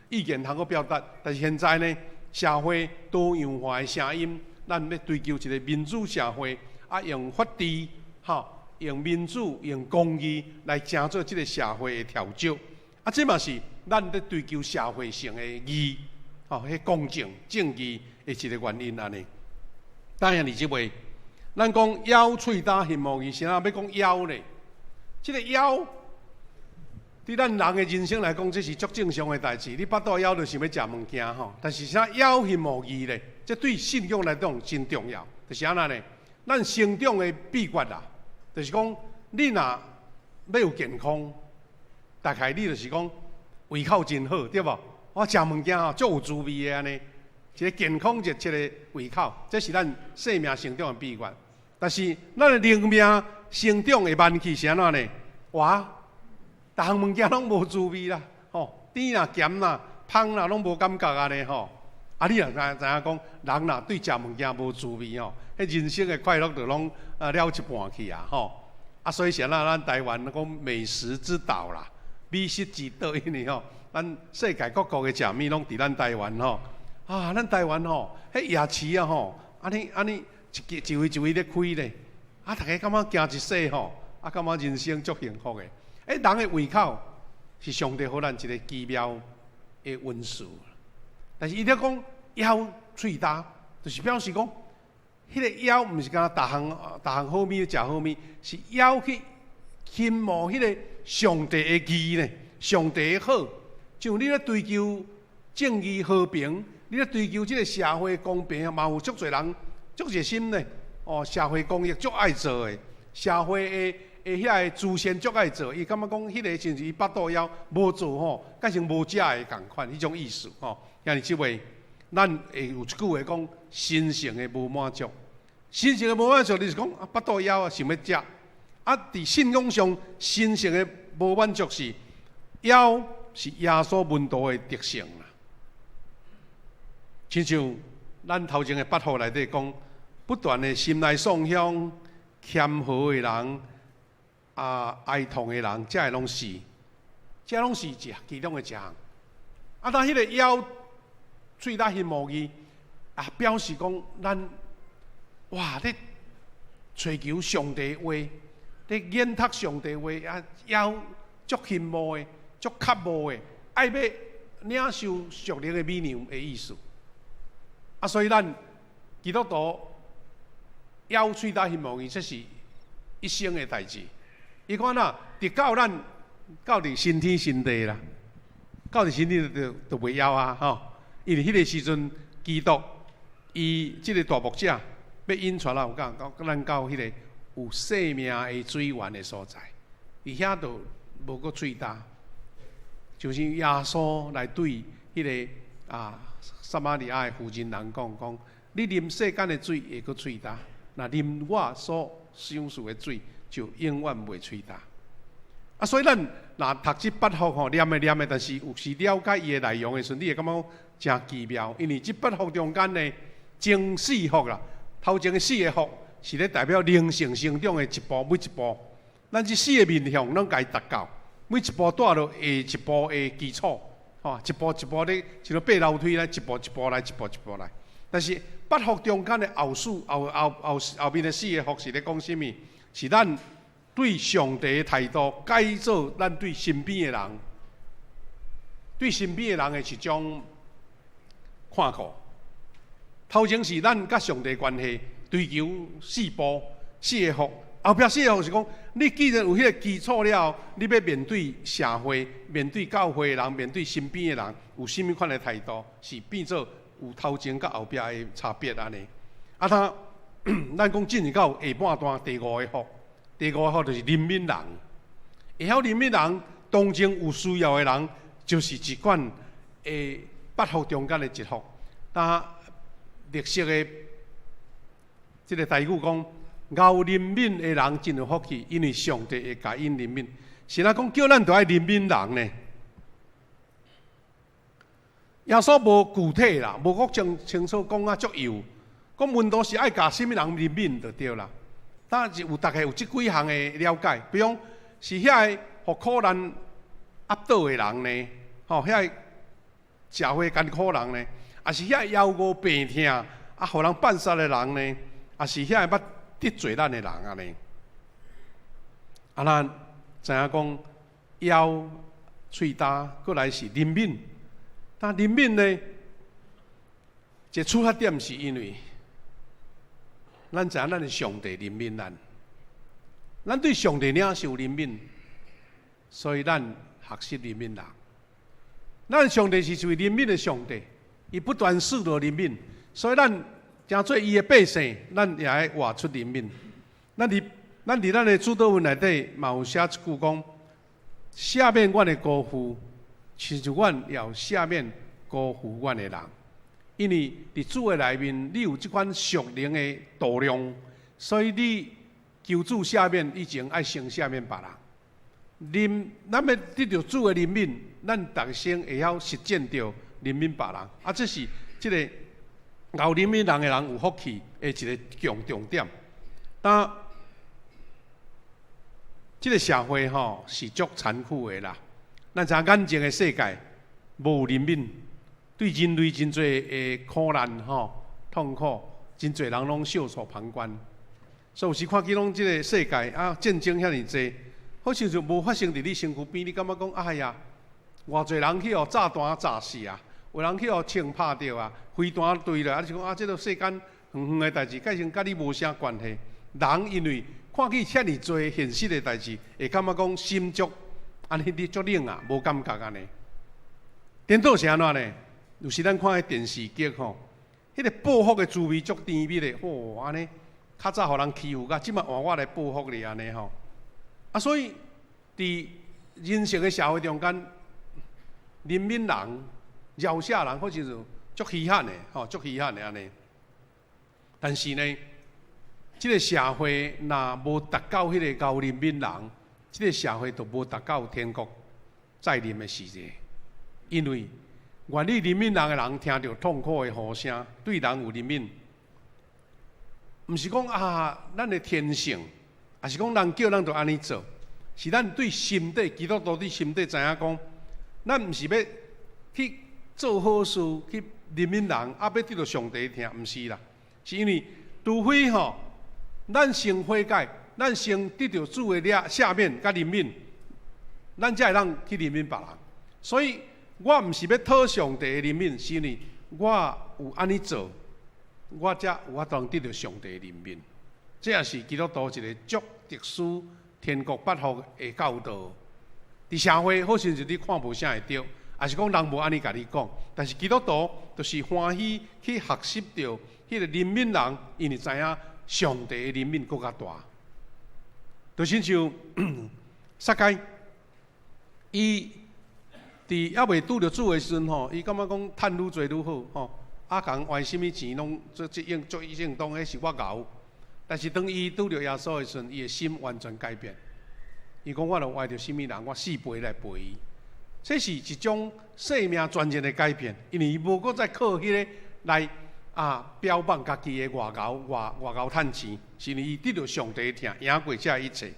意见通个表达，但是现在呢，社会多样化的声音，咱要追求一个民主社会，啊，用法治，用民主、用公义来成做这个社会的调节，啊，这嘛是咱在追求社会性的义，迄公正、正义的一个原因安尼。当然，你即位，咱讲腰喙打信无义，啥要讲腰呢？这个腰。对咱人的人生来讲，这是足正常的代志。你巴肚枵就想要食物件吼，但是啥枵信无义咧？这对信仰来讲真重要。就是安那呢？咱成长的秘诀啦，就是讲你若要有健康，大概你就是讲胃口真好，对无？我食物件吼足有滋味的安尼，一个健康一个胃口，这是咱生命成长的秘诀。但是咱的灵命成长的慢去是安怎呢？哇！逐项物件拢无滋味啦，吼，甜啦、咸啦、芳啦，拢无感觉安尼吼。啊，你若知影讲，人若对食物件无滋味吼，迄人生的快乐就拢了一半去啊，吼。啊，所以现在咱台湾讲美食之岛啦，美食之岛，因为吼，咱世界各国的食物拢伫咱台湾吼。啊，咱台湾吼，迄夜市啊吼，安尼一位一位咧开咧，啊，大家感觉行一世吼，啊，感觉人生足幸福的。人的胃口是上帝给咱一个奇妙的温数，但是伊咧讲枵喙打，就是表示讲，迄个枵毋是干逐项好物食好物，是枵去羡慕迄个上帝的义呢，上帝的好。像你咧追求正义和平，你咧追求即个社会公平，嘛有足侪人足热心呢。哦，社会公益足爱做的，社会的。遐个慈善足爱做，伊感觉讲迄个甚至伊巴肚枵无做吼，改成无食的共款，迄种意思吼。因为即位，咱会有一句话讲，心性的无满足，心性的无满足，你是讲啊巴肚枵啊想要食，啊伫信仰上心性的无满足是枵是耶稣门徒的特性啦。亲像咱头前的8号内底讲，不断的心内丧香、谦和的人，哀痛的人，这个拢是，这拢是其中的一项。当迄个腰喙打迄毛字，表示讲咱哇，咧追求上帝的话，咧研读上帝的话，腰足勤劳的，足刻薄的，爱要领受属灵的美娘的意思。所以咱基督徒腰喙打迄毛字，这是一生的代志。伊看直到咱到伫新天新地啦，到伫新天就袂枵啊吼！因为迄个时阵，基督伊即个大牧者要引传咱咱到迄个有生命的水源的所在，伊遐就无搁喙打，就是耶稣来对迄个撒玛利亚的妇人人讲，你啉世间的水会搁喙打，那啉我所享受的水就永远袂喙打。所以咱若读这8福吼，念的，但是有时了解伊的内容的时阵，你会感觉真奇妙，因为这8福中间的前4福啦，头前的4个福是咧代表灵性成长的一步，每一步，咱这4个面向拢该达到，每一步带落下一步的基础，一步一步咧，像爬楼梯咧，一步一步来，一步一步来。但是8福中间的后面的4个福是咧讲什么？是咱对上帝的态度改造，咱对身边的人，对身边的人的一种看顾。头前是咱甲上帝关系追求4步4个福，后壁4个福是讲，你既然有迄个基础了，你要面对社会、面对教会的人、面对身边的人，有甚物款的态度，是变做有头前甲后壁的差别安尼。咱讲进入到下半段第5个福。第5个福就是怜悯人，会晓怜悯人，当中有需要的人，就是一款8福中间的1福。绿色的这个台语讲，熬怜悯的人真有福气，因为上帝会甲因怜悯。是咱讲叫咱都爱怜悯人呢？耶稣无具体啦，无讲清楚讲足有，讲门徒是爱甲什么人怜悯就对啦。但是大概有这几项的了解，比如是遐个互苦难压倒的人呢，遐个社会艰苦人呢，也是遐个腰骨病痛互人办杀的人呢，也是遐个捌得罪咱的人啊呢。咱知影讲腰喙打，过来是怜悯，但怜悯呢，一出发点是因为。咱知影，咱的上帝怜悯咱对上帝领受怜悯，所以咱学习怜悯人。咱上帝是一位怜悯的上帝，伊不断示露怜悯，所以咱诚做伊的百姓，咱也爱活出怜悯。咱伫咱的主祷文内底，嘛有写一句讲：赦免阮的辜负，亲像阮也有赦免辜负阮的人。因为伫主的内面，你有这款属灵的度量，所以你求主赦免以前，爱先赦免别人。咱要得到主的怜悯，咱逐生会晓实践到怜悯别人。这是这个熬怜悯人的人有福气的一个重点。但这个社会是足残酷的啦。咱知眼前的世界无怜悯。对人类真多的苦难痛苦，真多人拢袖手旁观。所以有时看起拢这个世界战争遐尼济，好像就无发生伫你身躯边，你感觉讲哎呀，偌侪人去炸弹炸死啊，有人去枪拍着啊，飞弹坠了，你是讲这个世间远远的代志，改成甲你无啥关系。人因为看起遐尼多现实的代志，会感觉讲心足安尼足冷啊，无感觉安尼。颠倒是安怎呢？有时咱看迄电视剧迄个报复的滋味足甜蜜的，安尼较早互人欺负，即马换我来报复你安尼所以伫人性的社会中间，怜悯人、饶赦人，好像就足稀罕的，足稀罕的安尼。但是呢，这个社会若无达到迄个高怜悯人，这个社会就无达到天国再临的时节，因为。愿意怜悯人的人，听到痛苦的呼声，对人有怜悯，毋是讲咱的天性，也是讲人叫咱就安尼做，是咱对心底基督徒对心底知影讲，咱毋是要去做好事去怜悯人，要得到上帝听，毋是啦，是因为除非咱先悔改，咱先得到主的赦免甲怜悯，咱才会当去怜悯别人。所以我毋是要讨上帝的怜悯，是因为我有安尼做，我才有法当得到上帝的怜悯。这也是基督徒一个足特殊天国八福的教导。伫社会好像是你看无啥会对，也是讲人无安尼甲你讲，但是基督徒就是欢喜去学习到迄个怜悯人，因为知影上帝的怜悯更较大。就亲像撒该，伊伫还未拄着主的时阵伊感觉讲趁愈侪愈好共还什么钱拢做应当，迄是我熬。但是当伊拄着耶稣的时阵，伊的心完全改变。伊讲我著为着什么人，我4倍来陪伊。这是一种生命全然的改变，因为伊无搁再靠迄个来标榜家己的外交趁钱，是因为伊得到上帝的听，赢过这一切。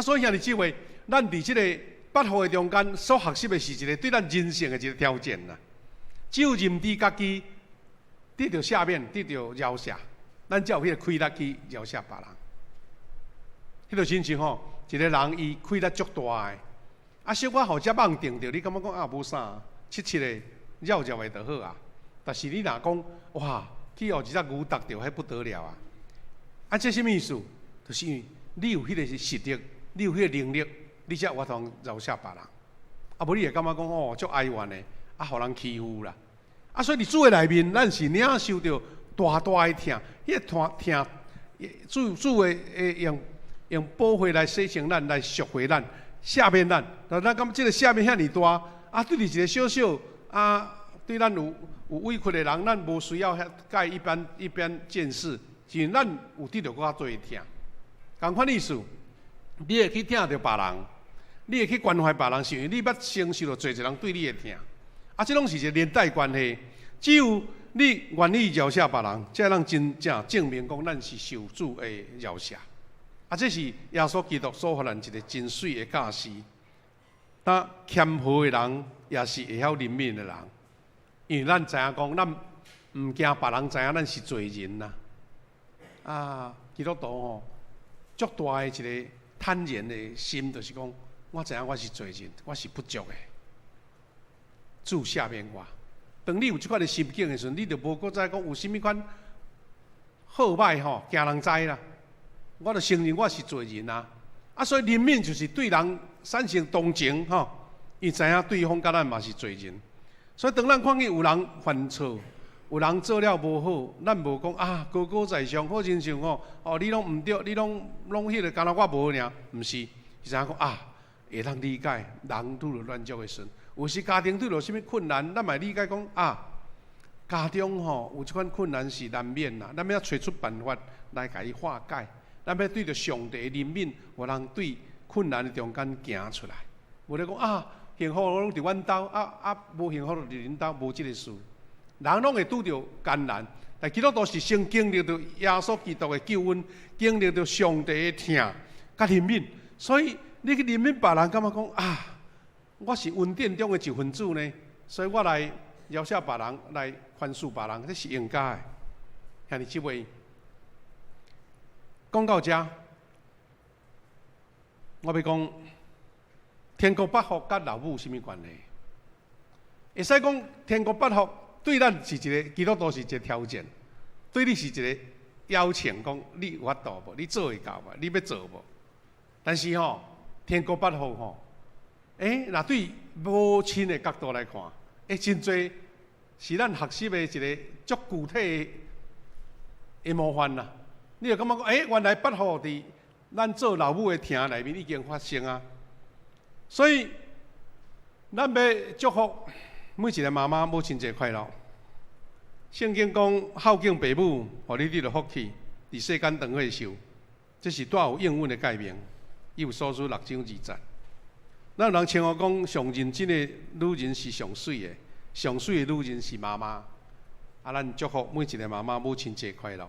所以兄弟姊妹，咱伫即个八福的中间所学习的是一个对咱人生的一个挑战啦。只有认知家己得到赦免，得到饶赦，咱才有迄个气力去饶赦别人。迄个亲像一个人伊气力足大的，小可互只网定着，你感觉讲无啥，七的绕的就好啊。但是你若讲哇，去互一只牛踏着，迄不得了啊！这什么意思？就是因为你有迄个实力，你有迄个能力，你才有法通饶赦别人。无你会感觉讲足哀怨的，互人欺负啦。所以伫主的内面，咱是领受到大大的疼，迄个疼，主的用宝血来洗净咱，来赎回咱，赦免咱。咱感觉这个赦免遐尼大，对你一个小小对咱有委屈的人，咱无需要甲一般见识，是因咱有得到更较多的疼。同款意思，你会去疼着别人，你会去关怀别人，是因为你捌承受着做一人对你的疼。这拢是一个连带关系。只有你愿意饶赦别人，才能真正证明讲咱是受主的饶赦。这是耶稣基督所发咱一个真水的教示。但谦和的人，也是会晓怜悯的人，因为咱知影讲，咱唔惊别人知影咱是罪人呐。基督徒足大的一个坦然的心，就是讲，我知影我是罪人，我是不足的。主赦免我。当你有这款的心境的时候，你就无搁再讲有甚物款好歹惊人知啦。我就承认我是罪人所以怜悯就是对人产生同情伊知影对方甲咱嘛是罪人。所以当咱看见有人犯错，有人做了无好，咱无讲高高在上，好亲像你拢毋对，你拢迄个，敢若我无尔，毋是，是知影讲会当理解人拄着乱足的时，有时家庭拄着什么困难，咱嘛理解讲家中有这款困难是难免啦，咱要找出办法来甲伊化解，咱要对着上帝的怜悯，互人对困难的中间行出来，无咧讲幸福拢伫阮兜，无幸福就伫恁兜，无即个事。人拢会拄着艰难，但基督徒是先经历到耶稣基督的救恩，经历到上帝的疼甲怜悯，所以你去怜悯别人，感觉讲我是恩典中的一份子呢，所以我来饶赦别人，来宽恕别人，这是应该的。兄弟姊妹，讲到这，我要讲天国八福甲老母有甚物关系？会使讲天国八福对咱是一个基督徒是一个挑战，对你是一个邀请，讲你有法度无？你做会到无？你要做无？但是天国八福若对母亲的角度来看，真侪是咱学习的一个足具体的模范啦。你就感觉讲，原来八福伫咱做老母的听内面已经发生啊。所以，咱要祝福每一个妈妈母亲节快乐。圣经讲，孝敬父母，互你得到福气，伫世间长岁寿。这是带有应允的诫命，伊有所书6章2节。咱有人称我讲，上认真的女人是上水的，上水的女人是妈妈。咱祝福每一个妈妈母亲节快乐。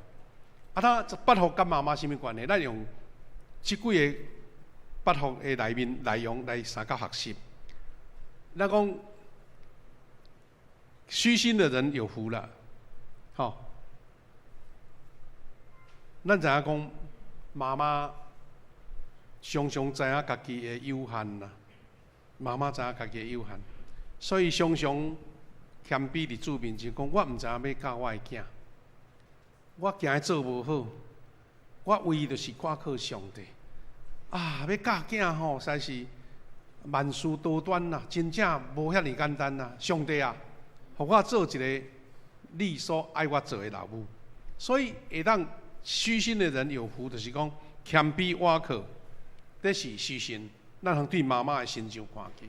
他八福跟妈妈什么关系？咱用这几个八福的内面内容来参考学习。咱讲虚心的人有福了，好。咱知影讲妈妈常常知影家己的有限啦，妈妈知影家己的有限，所以常常谦卑伫主面前讲，我毋知影要教我的囝。我今日做无好，我唯一就是挂靠上帝。啊，要教囝吼，实在是万事多端啦，真正无遐尼简单啦。上帝啊，互我做一个你所爱我做的老母。所以会当虚心的人有福，就是讲谦卑倚靠，这是虚心。咱通对妈妈的心上看去。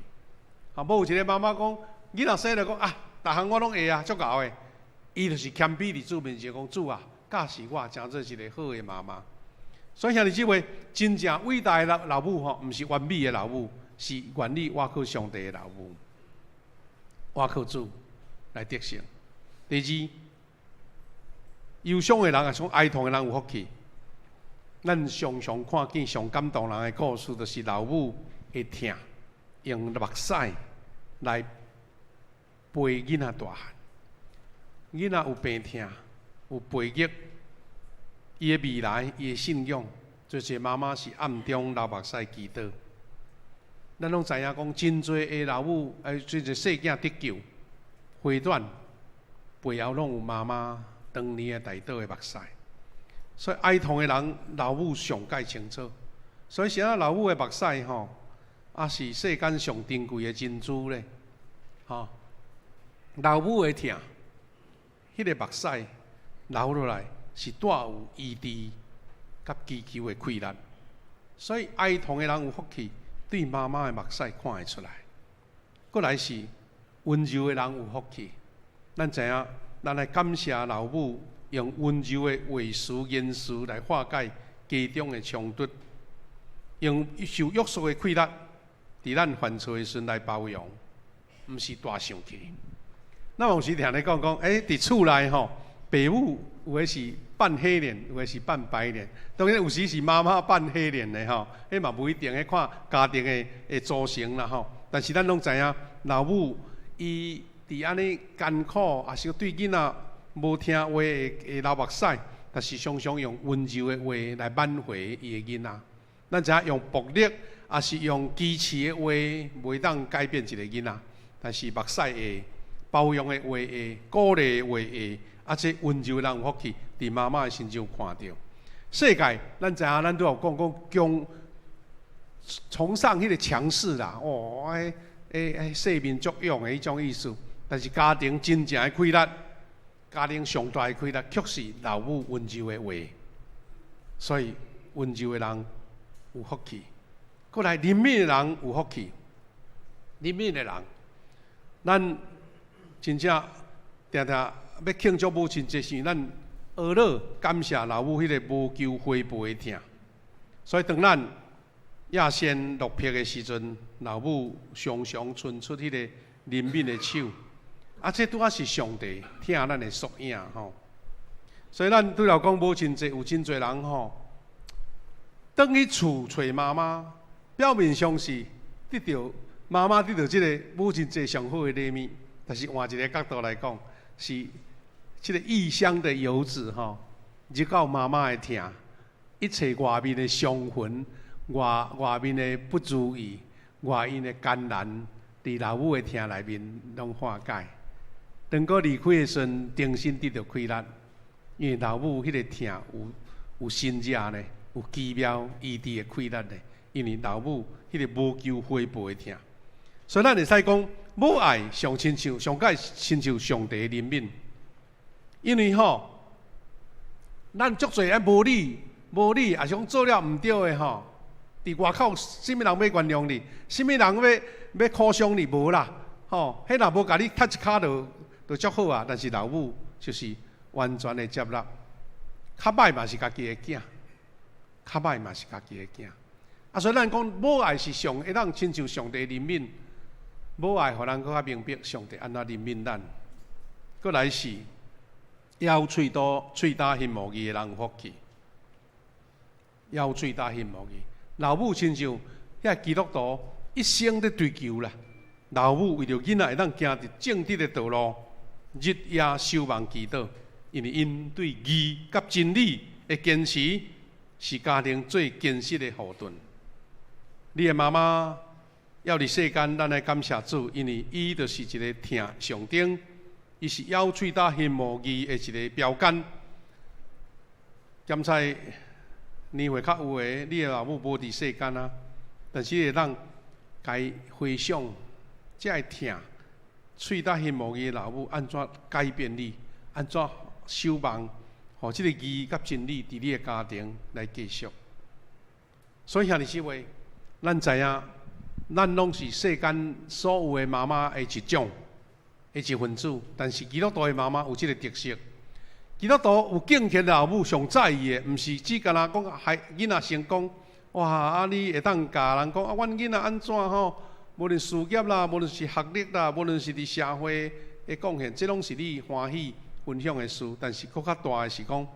啊，无有一个妈妈讲，囡仔生来讲啊，逐项我拢会啊，足够的。伊就是谦卑伫主面前讲，主啊。教示我，真做一个好的妈妈。所以兄弟姊妹，真正伟大的老母吼，毋是完美的老母，是愿意倚靠上帝的老母，倚靠主来得胜。第二，忧伤的人啊，像哀痛的人有福气。咱常常看见上感动人的故事，就是老母会疼，用目屎来陪囡仔大汉。囡仔有病痛。有培育伊的未来，伊的信仰，就是妈妈是暗中流目屎祈祷。咱拢知影讲，真侪的老母，真侪细囝得救，回转背后拢有妈妈当年的代祷的目屎。所以哀痛的人，老母上介清楚。所以现在老母的目屎吼，也是世间上珍贵的珍珠咧。吼，老母的疼，迄个目屎。流落来是带有医治甲祈求的快乐，所以哀痛的人有福气，对妈妈的目屎看会出来。过来是温柔的人有福气，咱知影，咱来感谢老母，用温柔的话词言辞来化解家中的冲突，用受约束的快乐，伫咱犯错的时来包容，毋是大生气。咱有时听你讲，伫厝内吼。爸母有的是扮黑脸，有的是扮白脸。当然有时是妈妈扮黑脸的吼，迄嘛不一定。迄看家庭的组成啦吼。但是咱拢知影，老母伊伫安尼艰苦，也是对囡仔无听话会流目屎，但是常常用温柔的话来挽回伊的囡仔。咱知影用暴力，也是用支持的话，袂当改变一个囡仔。但是目屎会，包容的话会，鼓励的话会。这温柔人有福气，伫妈妈的身上看到。世界，咱知影，咱都有讲崇尚迄个强势啦，世面作用的迄种意思。但是家庭真正的快乐，家庭上大的快乐，却是老母温柔的话。所以温柔的人有福气。过来怜悯的人有福气，怜悯的人，咱真正定定。要庆祝母亲节时，咱学乐感谢老母迄个无求回报的疼。所以当咱亚仙落魄的时阵，老母常常伸出迄个怜悯的手。这拄仔是上帝听咱的缩影吼。所以咱拄了讲母亲节，有真侪人吼，返去厝找妈妈，表面上是得到妈妈得到即个母亲节上好的礼物，但是换一个角度来讲，是。这个异乡的游子吼，入到妈妈的疼，一切外面的伤痕、外面的不如意、外面的艰难，伫老母的疼内面拢化解。当个离开的时阵，重新得到快乐，因为老母迄个疼有新热呢，有奇妙医治的快乐呢。因为老母迄个无求回报的疼，所以咱会使讲，母爱上亲像上界亲像上帝的怜悯。因为咱足侪无理，也是讲做了毋对的吼。伫外口，什么人要原谅你？什么人要苦伤你？无啦，迄若无甲你踢一骹就足好啊。但是老母就是完全的接纳，较歹嘛是家己的囝，较歹嘛是家己的囝。所以咱讲母爱是会当亲像上帝怜悯，母爱互咱更较明白上帝安怎怜悯咱。过来是。咬喙多喙打翕无义的人有福气。咬喙打翕无义，老母亲像遐基督徒一生在追求啦。老母为着囡仔会当行伫正直的道路，日夜守望祈祷，因为因对义甲真理的坚持，是家庭最坚实的后盾。你的妈妈要伫世间，咱来感谢主，因为伊就是一个听上顶，伊是咬喙打翕无义的一个标杆。检在年岁较有诶，你的老母无伫世间啊，但是会当该回想，才会听喙打翕无义的老母安怎改变你，安怎守望，互即个义甲真理伫你的家庭来继续。所以兄弟姊妹，咱知影，咱拢是世间所有的妈妈的一种，的一份子。但是基督徒的妈妈有即个特色，基督徒有敬虔的老母上在意的，毋是只干那讲孩囡仔成功，哇！啊，你会当教人讲啊，阮囡仔安怎吼？无论事业啦，无论是学历啦，无论是伫社会的贡献，这拢是你欢喜分享的事。但是更较大的是讲，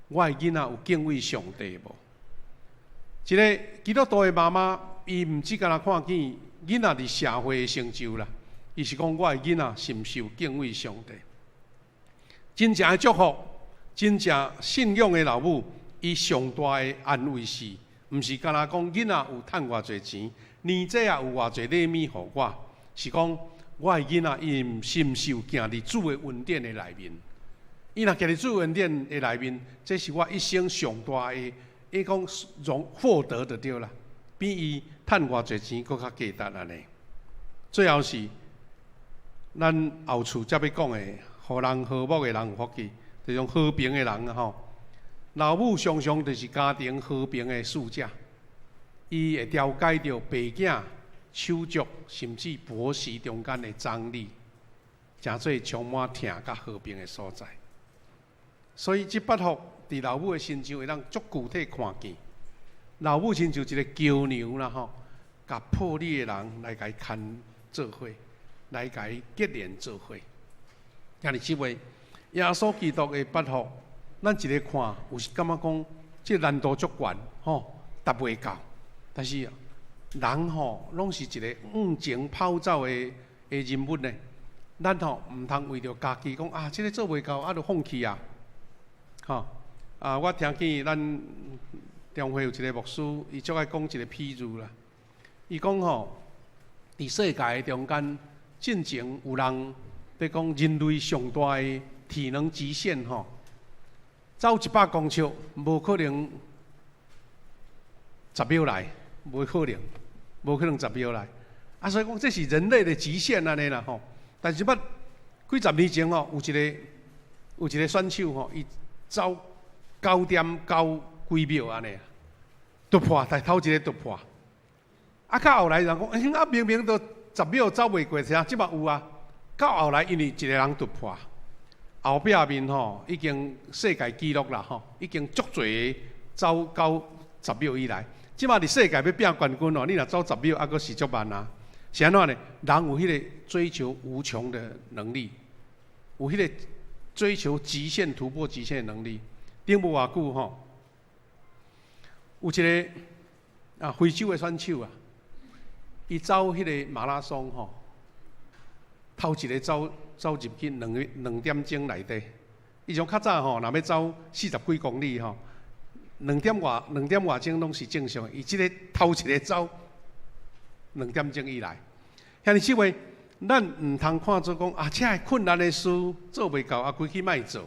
我的囡仔有敬畏上帝无？一个基督徒的妈妈，伊毋只干那看见囡仔伫社会的成就啦，伊是讲我的囡仔是毋是有敬畏上帝？真正的祝福，真正信仰的老母，伊上大的安慰是，毋是干那讲囡仔有趁偌侪钱，年纪也有偌侪礼物互我，是讲我的囡仔伊是毋是有行伫主的恩典的内面？伊若行伫主恩典的内面，这是我一生上大的。伊讲获得就对啦，比伊趁偌侪钱搁较价值安尼。最后是咱后厝才要讲的，互人和睦的人有福气，这种和平的人啊吼。老母常常就是家庭和平的使者，伊会了解到爸囝、手足甚至婆媳中间的张力，诚做充满疼甲和平的所在。所以这8福。伫老母的身上会当足具体看见，老母亲就一个娇娘啦吼，甲破裂的人来甲伊牵做伙，来甲伊结连做伙。兄弟姊妹，耶稣基督的8福，咱一个看，有时感觉讲，这难度足悬吼，达袂到。但是人吼，拢是一个前跑走的人物呢。咱吼毋通为着家己讲啊，这个做袂到，啊，就放弃啊，吼。啊！我听见咱中会有一个牧师，伊足爱讲一个譬喻啦。伊讲吼，伫世界中间，进前有人要讲人类上大的体能极限吼，走100公尺，无可能10秒来，无可能10秒来。啊，所以讲这是人类的极限安尼啦吼。但是几十年前吼，有一个选手吼，伊走9.9几秒安尼，突破，但头一个突破。啊，到后来人讲，啊明明都10秒走袂过，啥即嘛有啊？到后来因为一个人突破，后壁面吼已经世界纪录啦吼，已经足侪走到10秒以来。即嘛伫世界要拼冠军哦，你若走10秒，还阁是足慢啊。是安怎呢？人有迄个追求无穷的能力，有迄个追求极限、突破极限的能力。顶无偌久吼，有一个非洲的选手啊，伊走迄个马拉松吼，头一个走入去2点钟内底。伊从较早吼，若要走40几公里吼，2点外钟拢是正常。伊即个头一个走2点钟以来，兄弟姊妹，咱毋通看做讲啊，这困难的事做袂到，啊，规去莫做。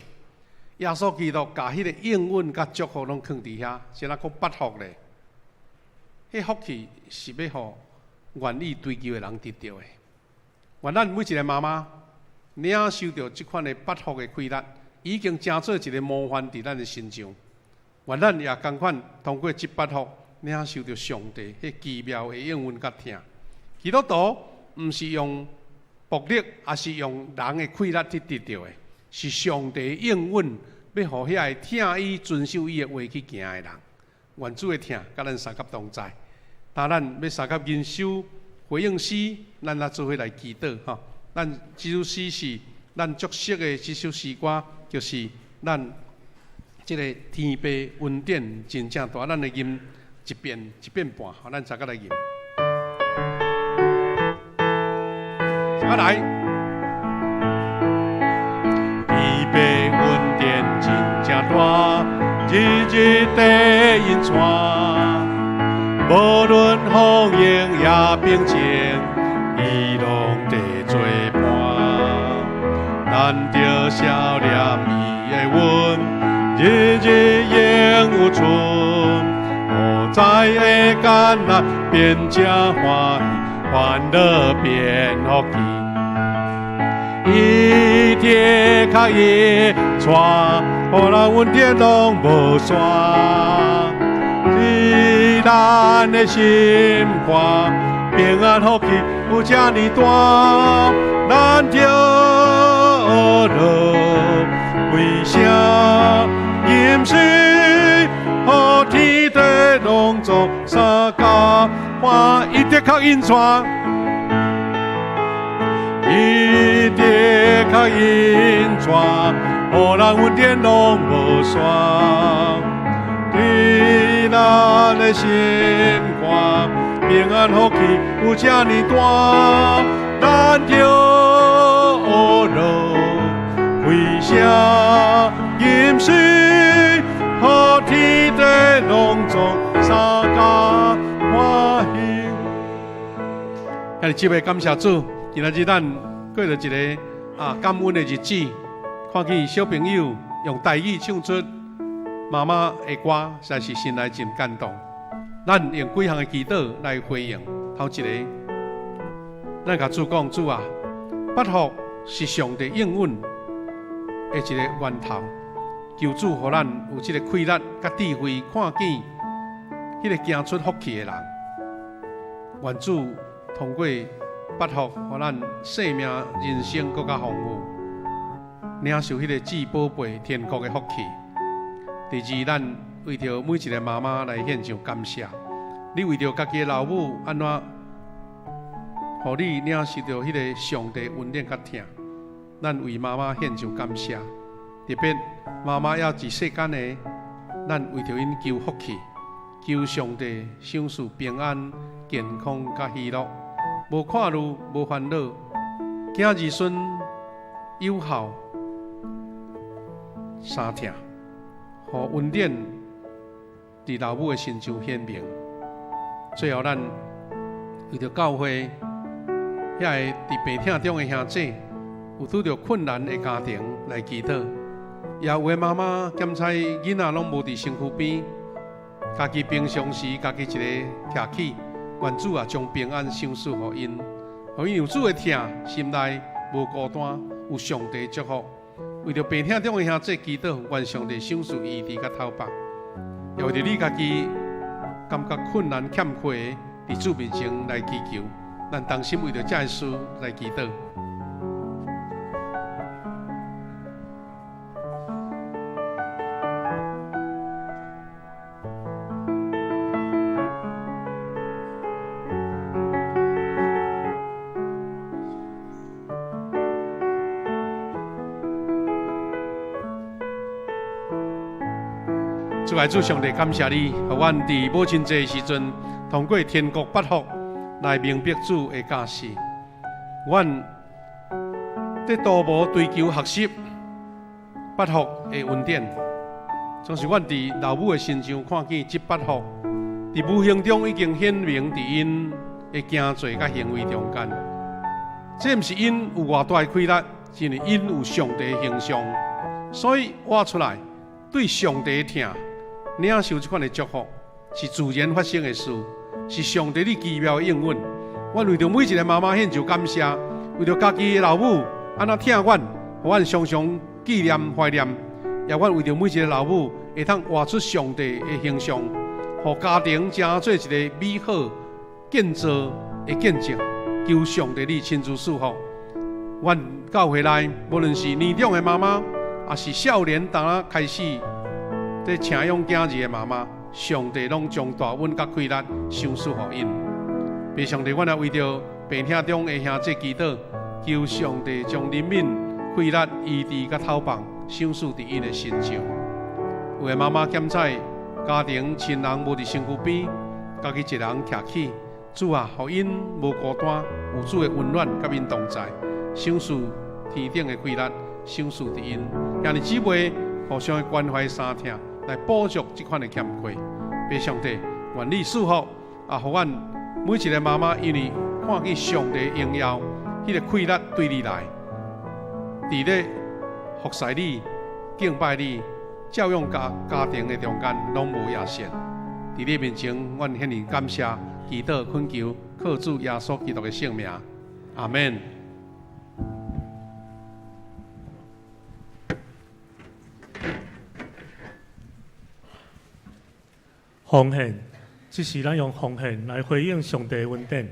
耶稣基督把迄个应允甲祝福拢放伫遐，是咱讲8福咧。迄福气是要互愿意追求的人得到的。愿咱每一个妈妈领受到即款的8福的规律，已经成做一个模范伫咱的身上。愿咱也共款通过即8福，领受到上帝迄奇妙的应允甲听。基督徒毋是用暴力，也是用人的规律去得到的。是上帝应允，要互遐个听伊、遵守伊的话去行的人。愿主的听，甲咱三甲同在。当咱要三甲研修回应诗，咱来做伙来祈祷吼。咱这首诗是咱足熟的这首诗歌，就是咱这个天父恩典真正大，咱来吟一遍半，好，咱大家来吟。大家来，天父恩典真正大，日日地引传，无论风雨也平静，伊拢地作伴。咱着少念伊的恩，日日永有存。无在的艰难变正欢喜，欢乐变福气。伊贴脚伊带，互咱恩典拢无散。是咱的心肝，平安福气有这呢大，咱着学乐为啥吟诗，互天地拢作三家，欢一直较引传，一直较引传，互咱恩典拢无散。对咱的心肝，平安福气有这呢大，咱着学乐为啥吟诗，互天地拢作三家欢喜。遐姊妹感谢主，今仔日咱过了一个感恩的日子，看见小朋友用台语唱出妈妈的歌，实在是心内真感动。咱用几项的祈祷来回应。头一个，咱甲主讲，主啊，捌福是上帝应允的一个源头，求主互咱有这个气力甲智慧，看见迄个行出福气的人。愿主通过捌福，互咱生命人生更加丰富，领受迄个至宝贝天国的福气。第二，咱为着每一个妈妈来献上感谢。你为着家己的老母安怎，互你领受到迄个上帝恩典甲疼，咱为妈妈献上感谢。特别妈妈要伫世间的，咱为着因求福气，求上帝赏赐平安、健康甲喜乐，无看路、无烦恼，囝儿孙有孝、三疼。互恩典伫老母的身上显明。最后，咱为着教会遐个伫病痛中的兄弟，有拄着困难的家庭来祈祷。也有的妈妈检查囡仔拢无伫身躯边，家己平常时家己一个徛起，愿主啊将平安赏赐互因，互因有主的疼，心内无孤单，有上帝祝福。为着病痛中的兄弟祈祷，愿上帝赏赐医治甲透白。也为着你家己感觉困难欠缺的，伫主面前来祈求，咱同心为着这些事来祈祷。主爱主上帝，感谢你，互阮伫母亲节的时阵，通过天国捌福来明白主的教示。阮在多无追求学习捌福的恩典，总是阮伫老母的身上看见这捌福，伫无形中已经显明伫因的行做甲行为中间。这毋是因有偌大的气力，是因有上帝的形象，所以活出来对上帝的疼。领受这款的祝福是自然发生的事，是上帝你奇妙的应允。我为着每一个妈妈献上感谢，为着家己的老母安怎疼阮，互阮常常纪念怀念。也我为着每一个老母会通活出上帝的形象，互家庭成做一个美好建造的见证。求上帝你亲自赐福。阮教会内无论是年长的妈妈，也是少年当开始在请养囝儿的妈妈，上帝拢将大恩甲气力赏赐互因。并上帝，阮也为着病痛中的兄弟祈祷，求上帝将怜悯、气力、医治甲透棒享受伫因的身上。有的妈妈检采家庭亲人无伫身躯边，家己一人徛起。主啊，互因无孤单，有主的温暖甲因同在，享受天顶的快乐，享受伫因。兄弟姊妹互相的关怀相听，来补足这款的欠缺。拜上帝，愿你祝福啊，互阮每一个妈妈，因为看见上帝的荣耀，迄个快乐对你来，伫咧服侍你、敬拜你、教养家庭的中间，拢无野线。伫你面前，阮向你感谢、祈祷、恳求，靠主耶稣基督的圣名，阿门。奉献，即是咱用奉献来回应上帝的恩典。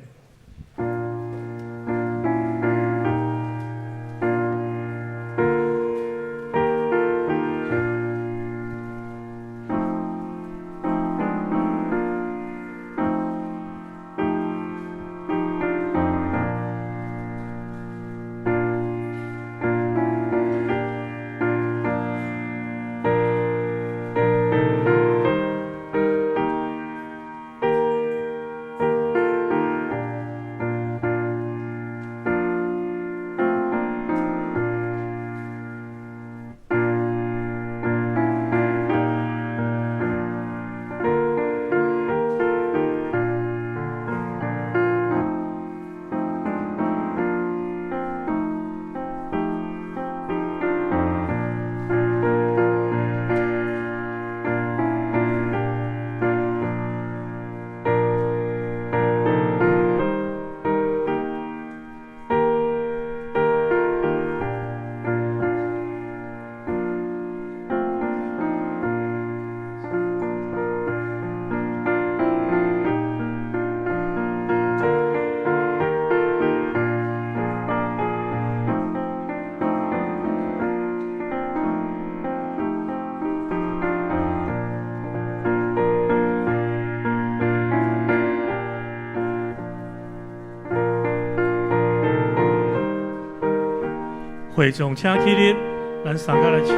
会众请起立，咱三个来唱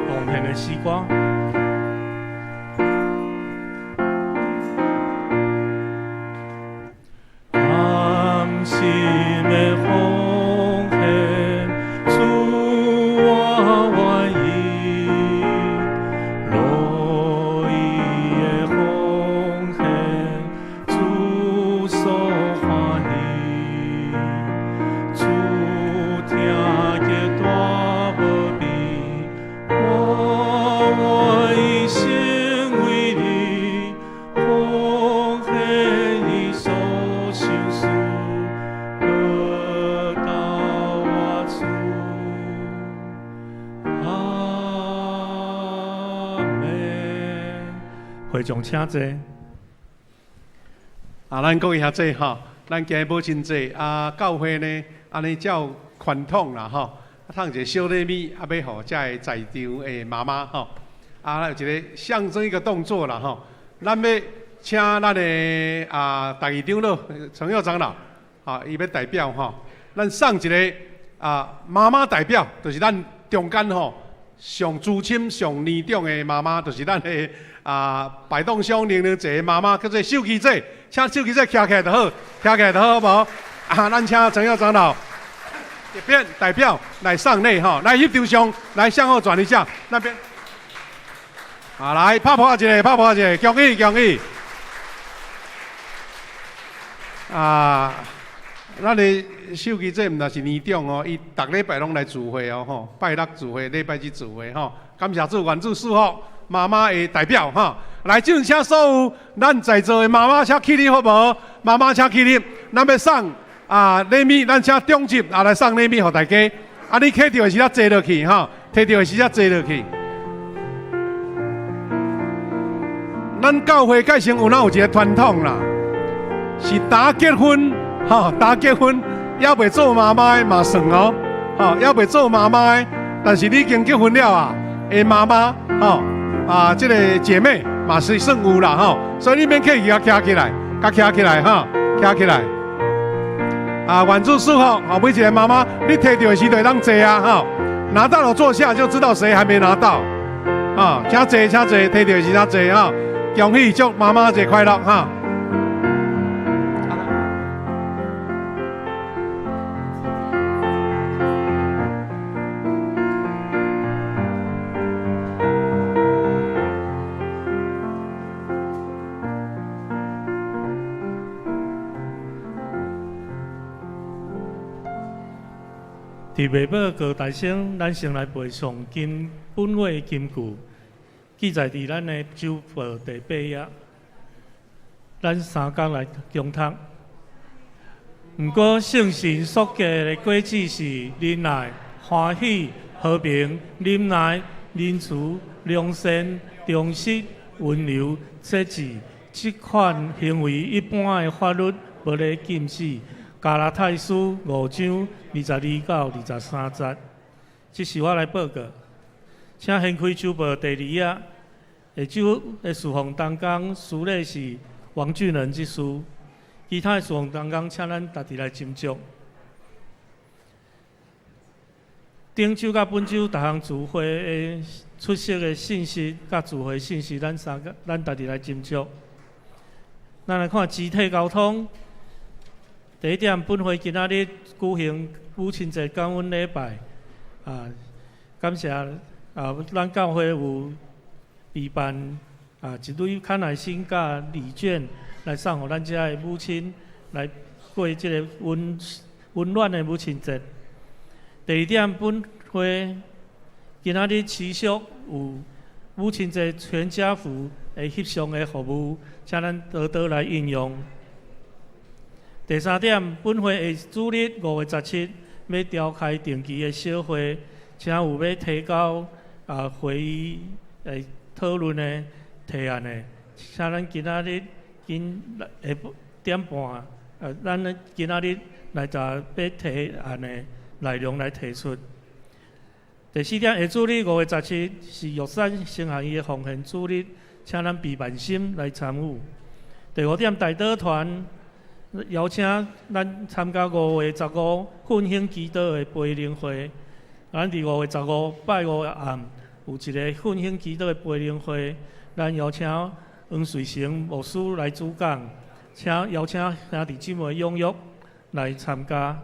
奉献的诗歌。甘心的奉献，主我愿意；乐意的奉献，主所欢喜。主听。会众请坐。咱讲一下这哈，咱今日无真济教会呢，安尼照传统啦吼，烫一个小礼物，要互遮个在场的妈妈吼，有一个象征一个动作啦吼，咱要请咱的大义长老陈佑长老，伊要代表吼，咱送一个妈妈代表，就是咱中间吼上资深、上年长的妈妈，就是咱的。摆动箱零零一妈妈叫做秀琪姐，请秀琪姐徛起来就好，徛起来就好，好不好？咱请陈耀长老这边代表来上内哈，来翕张相，来向后转一下那边。来拍拍一个，拍拍一个，恭喜恭喜！咱的秀琪姐毋但是年长哦，伊逐礼拜拢来聚会哦吼，拜六聚会，礼拜日聚会吼，感谢主，愿主祝福。妈妈的代表哈，来，即阵请所有咱在座的妈妈请起立好无？妈妈请起立，咱要送礼物，咱请中集来送礼物给大家。你摕到的时啊坐落去哈，摕到的时啊坐落去。咱教会改成有一个传统啦，是打结婚哈，打结婚还袂做妈妈的嘛算哦，哈，还袂做妈妈的，但是你已经结婚了啊，的妈妈哈。这个姐妹嘛是算有啦吼，所以你免客气，徛起来，徛起来哈，徛起来。愿主祝福每一个妈妈，你摕到的时就会当坐啊吼。拿到了坐下就知道谁还没拿到。啊，请坐，请坐，摕到是请坐哈。恭喜祝妈妈节快乐哈！伫未报各大声，咱先来背诵今本月金句，记载伫咱的周报第8页。咱3天来共读。毋过圣神所记的果子是仁爱、欢喜、和平、忍耐、仁慈、良善、忠实、温柔、节制。这款行为一般的法律无咧禁止。加拉太书5章22到23节，这是我来报告。请掀开周报第2页，下周的事奉当中，司礼是王俊仁之师，其他的事奉当中，请咱家己来斟酌。顶周甲本周，逐项聚会的出席的信息甲聚会信息，咱家己来斟酌。咱来看集体交通。第一点，本会今仔日举行母亲节感恩礼拜，感谢咱教会有备办一堆康乃馨甲礼券来送予咱遮的母亲，来过即个温暖的母亲节。第二点，本会今仔日持续有母亲节全家福的翕相的服务，请咱多多来应用。第三点，本会下主日5月17要召开定期的小会，请有要提交会议讨论的提案的，请咱今仔日下点半，咱今仔日来要提案的内容来提出。第四点，下主日5月17是玉山圣行医的奉献主日，请咱备万心来参与。第五点，代祷团。邀请咱参加5月15奋兴祈祷的培灵会，咱伫5月15拜5暗有一个奋兴祈祷的培灵会，咱邀请黄瑞成牧师来主讲，请邀请兄弟姊妹踊跃来参加。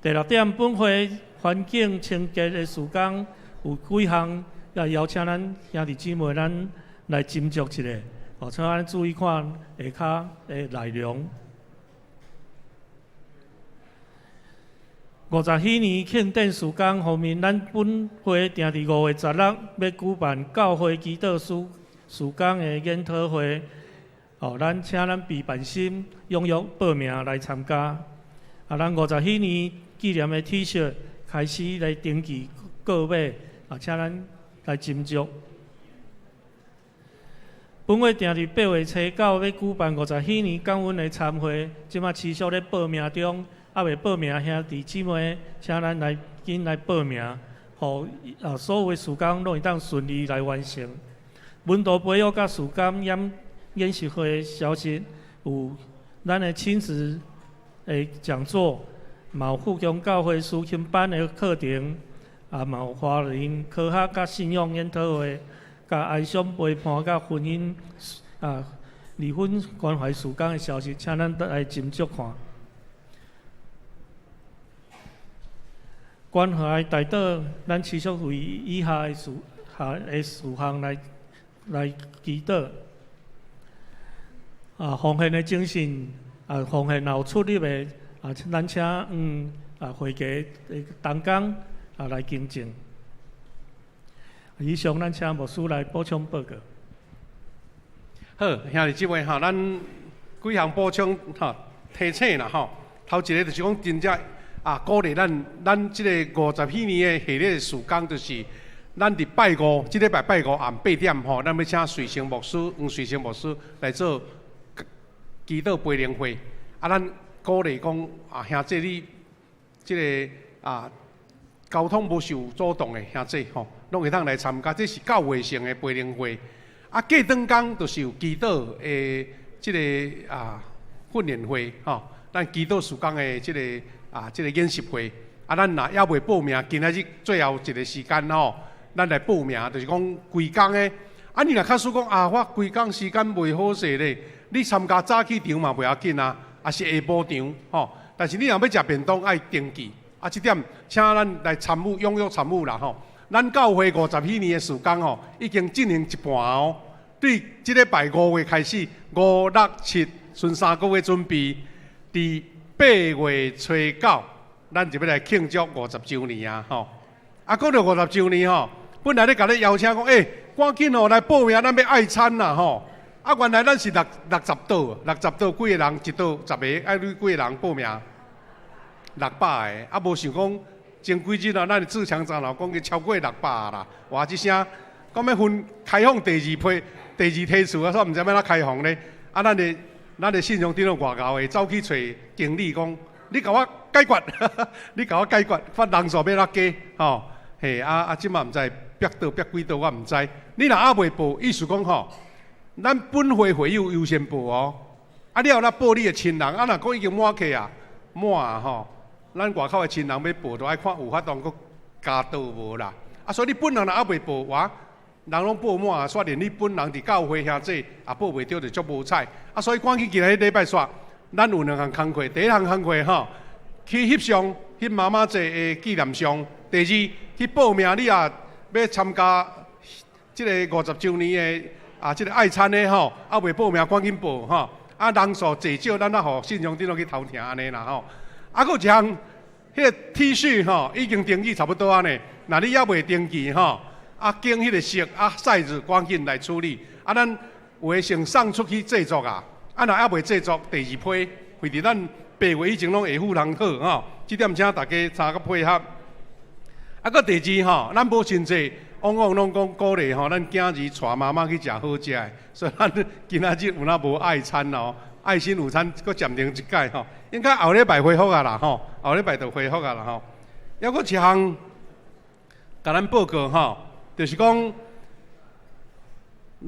第六点，本会环境清洁的事工有几项，也邀请咱兄弟姊妹咱来斟酌一下，请咱注意看下骹的内容。50禧年庆典事工方面，咱本会定伫5月16要举办教会祈祷事工的研讨会，咱请咱备办心踊跃报名来参加。咱50禧年纪念的 T 恤开始来登记购买，请咱来斟酌。本会定伫8月初9要举办50禧年感恩的参会，即马持续咧报名中。未报名兄弟姊妹，请咱来紧来报名，互所有的事工拢会当顺利来完成。文道培育甲事工演习会的消息有咱的亲子的讲座，嘛有富强教会思亲班的课程，嘛有华人科学甲信仰研讨会，甲哀伤陪伴甲婚姻离婚关怀事工的消息，请咱来斟酌看。关怀代祷，咱持续为以下的事项来祈祷。奉献的精神，奉献有出入的，咱请会家的同工来敬敬。以上咱请牧师来补充报告。好，兄弟姊妹咱几项补充提醒啦头一个就是讲真正。鼓励咱即个50禧年的系列的事工，就是咱伫拜5，即礼拜拜5暗8点咱要请瑞成牧师、黄瑞成牧师来做祈祷培灵会。咱鼓励讲兄弟你即个交通无受阻挡的兄弟拢会当来参加，这是教会性的培灵会。隔顿工就是有祈祷的即个训练会咱祈祷事工的即个演习会，啊，咱若还未报名，今仔日最后一个时间吼，咱来报名，就是讲规工的。啊，你若假使讲啊，我规工时间袂好势咧，你参加早起场嘛袂要紧啊，啊是下晡场吼。但是你若要食便当，爱登记。啊，这点请咱来参与，踊跃参与啦吼。咱教会50几年的时间吼，已经进行一半哦。对，即礼拜5月开始，5、6、7剩3个月准备，伫8月初9，咱就要来庆祝50周年啊！吼，啊，讲到50周年吼，本来咧甲你邀请讲，赶紧吼来报名，咱要爱餐啦吼。啊，原来咱是60桌，60桌几个人一桌10个，爱你几个人报名？600个，啊，无想讲前几日啊，咱的自强长老讲，超过600啦。哇，一声讲要分开放第二梯次啊，煞毋知要哪开放咧。啊，咱的信用顶到外交的，走去找经理讲，你甲我解决，你甲我解决，发人数要哪加？吼，嘿，即嘛毋知逼倒逼几倒，我毋知。你若还未报，意思讲吼，咱本会会友优先报哦。啊，了咱报你的亲人，啊，若讲已经满去啊，满啊吼。咱外口的亲人要报，就爱看有法当佫加倒无啦。啊，所以你本人若还未报，哇，人拢报满啊，煞连你本人伫教会兄弟也报袂着，就足无彩。啊，所以赶紧今日礼拜煞，咱有2项工课。第一项工课吼，去翕相，翕妈妈节的纪念相。第二，去报名，你也要参加即个50周年的即个爱餐的吼，啊未报名赶紧报吼。啊，人数济少，咱也互信用顶落去偷听安尼啦吼。啊，佫一项，迄个 T 恤吼，已经登记差不多安尼。若你还未登记吼，啊，经迄个色啊size赶紧来处理。啊，咱有诶先送出去制作啊。啊，若还未制作第2批，会伫咱8月以前拢会付人好吼。即点请大家参个配合。啊，佫第2吼，咱无真济，往往拢讲鼓励吼，咱囝儿带妈妈去食好食诶。所以咱今仔日有哪无爱餐咯？爱心午餐佫暂停一届吼，应该后礼拜恢复啊啦吼，后礼拜就恢复啊啦吼。还佫一项，甲咱报告吼，就是讲，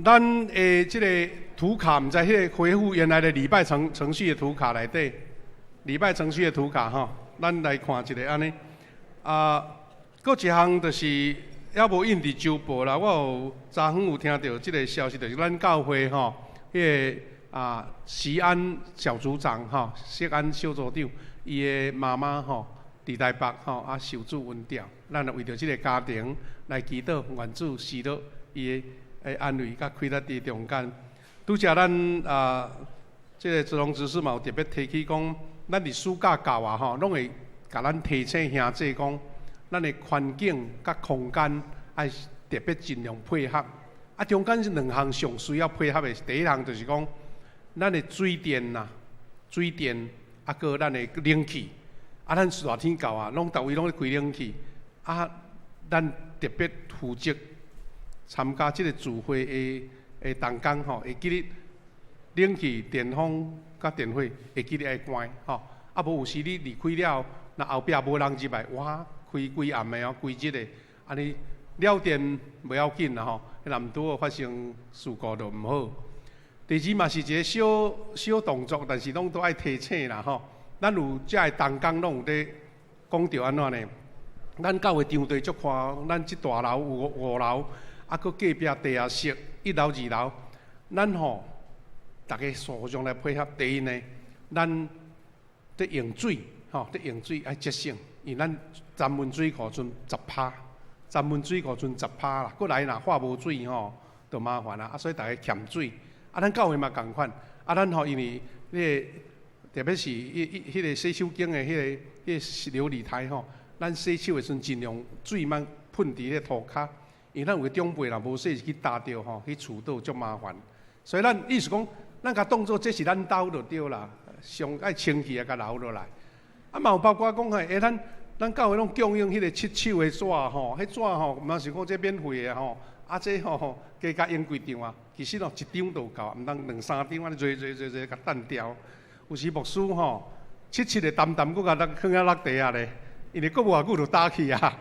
咱即个图卡，毋知迄个恢复原来的礼拜程序的图卡内底，礼拜程序的图卡吼，咱来看一个安尼。佫一项就是还无印伫周报啦，我有昨昏有听到即个消息，就是咱教会吼，迄个。石安小组长吼，石安小组长，伊的妈妈吼伫台北吼受主温调，咱就为着即个家庭来祈祷，愿主赐落伊的安慰甲开得伫中间。拄则咱即个子龙执事嘛有特别提起讲，咱伫暑假教啊吼，拢会甲咱提醒兄弟讲，咱的环境甲空间爱特别尽量配合。啊，中间是2项上需要配合的，第一项就是讲。咱的水电呐，水电啊，搁咱的冷气，啊，咱热天到啊，拢逐位拢咧开冷气，啊，咱特别负责参加即个聚会的同工吼，会记得冷气、电风甲电火会记得爱关吼，啊，无有时你离开了，若后壁无人入来，哇，开规暗的哦，规日的，安尼了电袂要紧啦吼，若毋拄好发生事故就毋好。第2嘛是一个小动作，但是拢都爱提醒啦吼。咱有遮个同工拢有咧讲着安怎呢？咱教会场地足宽，咱即大楼有5楼，啊，搁隔壁地下室1楼、2楼，咱吼大家互相来配合。第一呢，咱伫用水吼，伫用水爱节省，因为咱闸门水库存10%，闸门水库存10%啦。过来若化无水吼，就麻烦啦。啊，所以大家欠水。啊，咱教会嘛共款，啊，咱吼因为迄个特别是迄个洗手间的迄个琉璃台吼，咱洗手的时阵尽量水莫喷伫迄涂骹，因为咱有个长辈若无洗去打着吼，去触到足麻烦。所以咱意思讲，咱甲当作这是咱兜就对啦，上爱清气啊，甲留落来。啊，嘛有包括讲咱教会拢供应迄个七手的纸吼，迄纸吼，毋是讲这免费的吼。啊，这吼加甲用几张啊？其实哦，1张就够，毋通2、3张安尼做甲单调。有时牧师吼，7个担担，佫甲咱放喺落地下咧，因为佫无偌久就打去啊。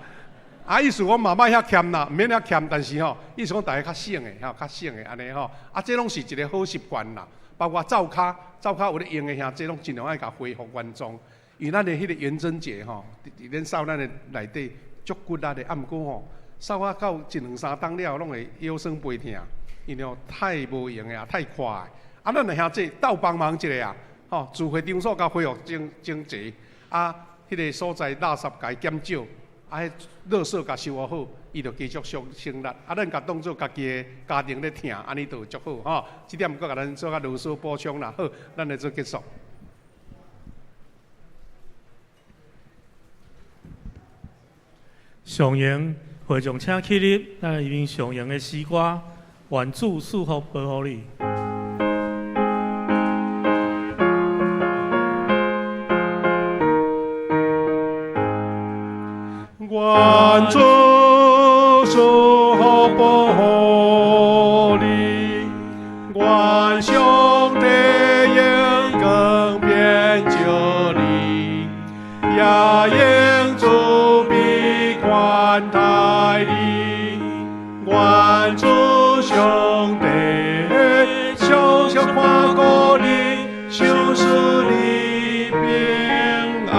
啊，意思我妈妈遐欠啦，毋免遐欠，但是吼，意思讲大家较省诶，较省诶安尼吼。啊，这拢是一个好习惯啦。包括灶骹有咧用诶兄弟，拢尽量爱甲恢复原状。因为咱的迄个元贞节吼，伫咱扫咱的内底足骨力的，毋过吼，扫啊到1、2、3档了，拢会腰酸背痛，因为太无用的啊，太快的。啊，咱的兄弟斗帮忙一下啊，吼，自费场所甲恢复整齐，啊，迄个所在垃圾甲伊减少，啊，迄垃圾甲收好，伊就继续生力。啊，咱甲当做家己的家庭咧疼，安尼就足好吼。这点搁甲咱做较啰嗦补充啦。好，咱来做结束。上营会众请起立，咱来吟上营的诗歌，愿主赐福保护你。愿主赐福保护你，愿上帝应更变救你，也应主必款待你。愿主上帝常常看顾你，想使你平安。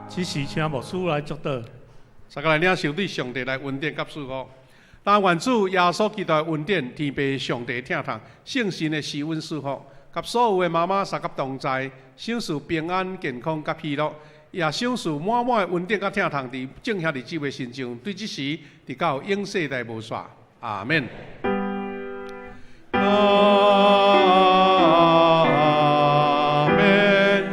此时请牧师来祝祷。大家来领受对上帝来恩典甲祝福。但愿主耶稣基督的恩典、天父上帝听堂、圣神的施恩祝福，甲所有的妈妈、三甲同在，享受平安、健康甲喜乐，也享受满满的恩典甲听堂伫正兄弟姊妹身上，对即时直到永世代无煞。阿免。阿免。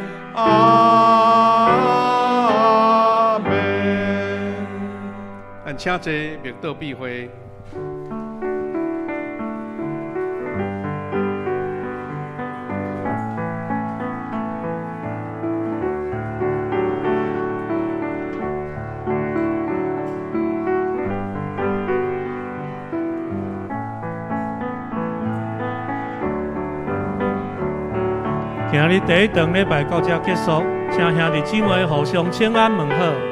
请坐，默祷闭会。今日第一堂礼拜到这结束，请兄弟姊妹互相请安问好。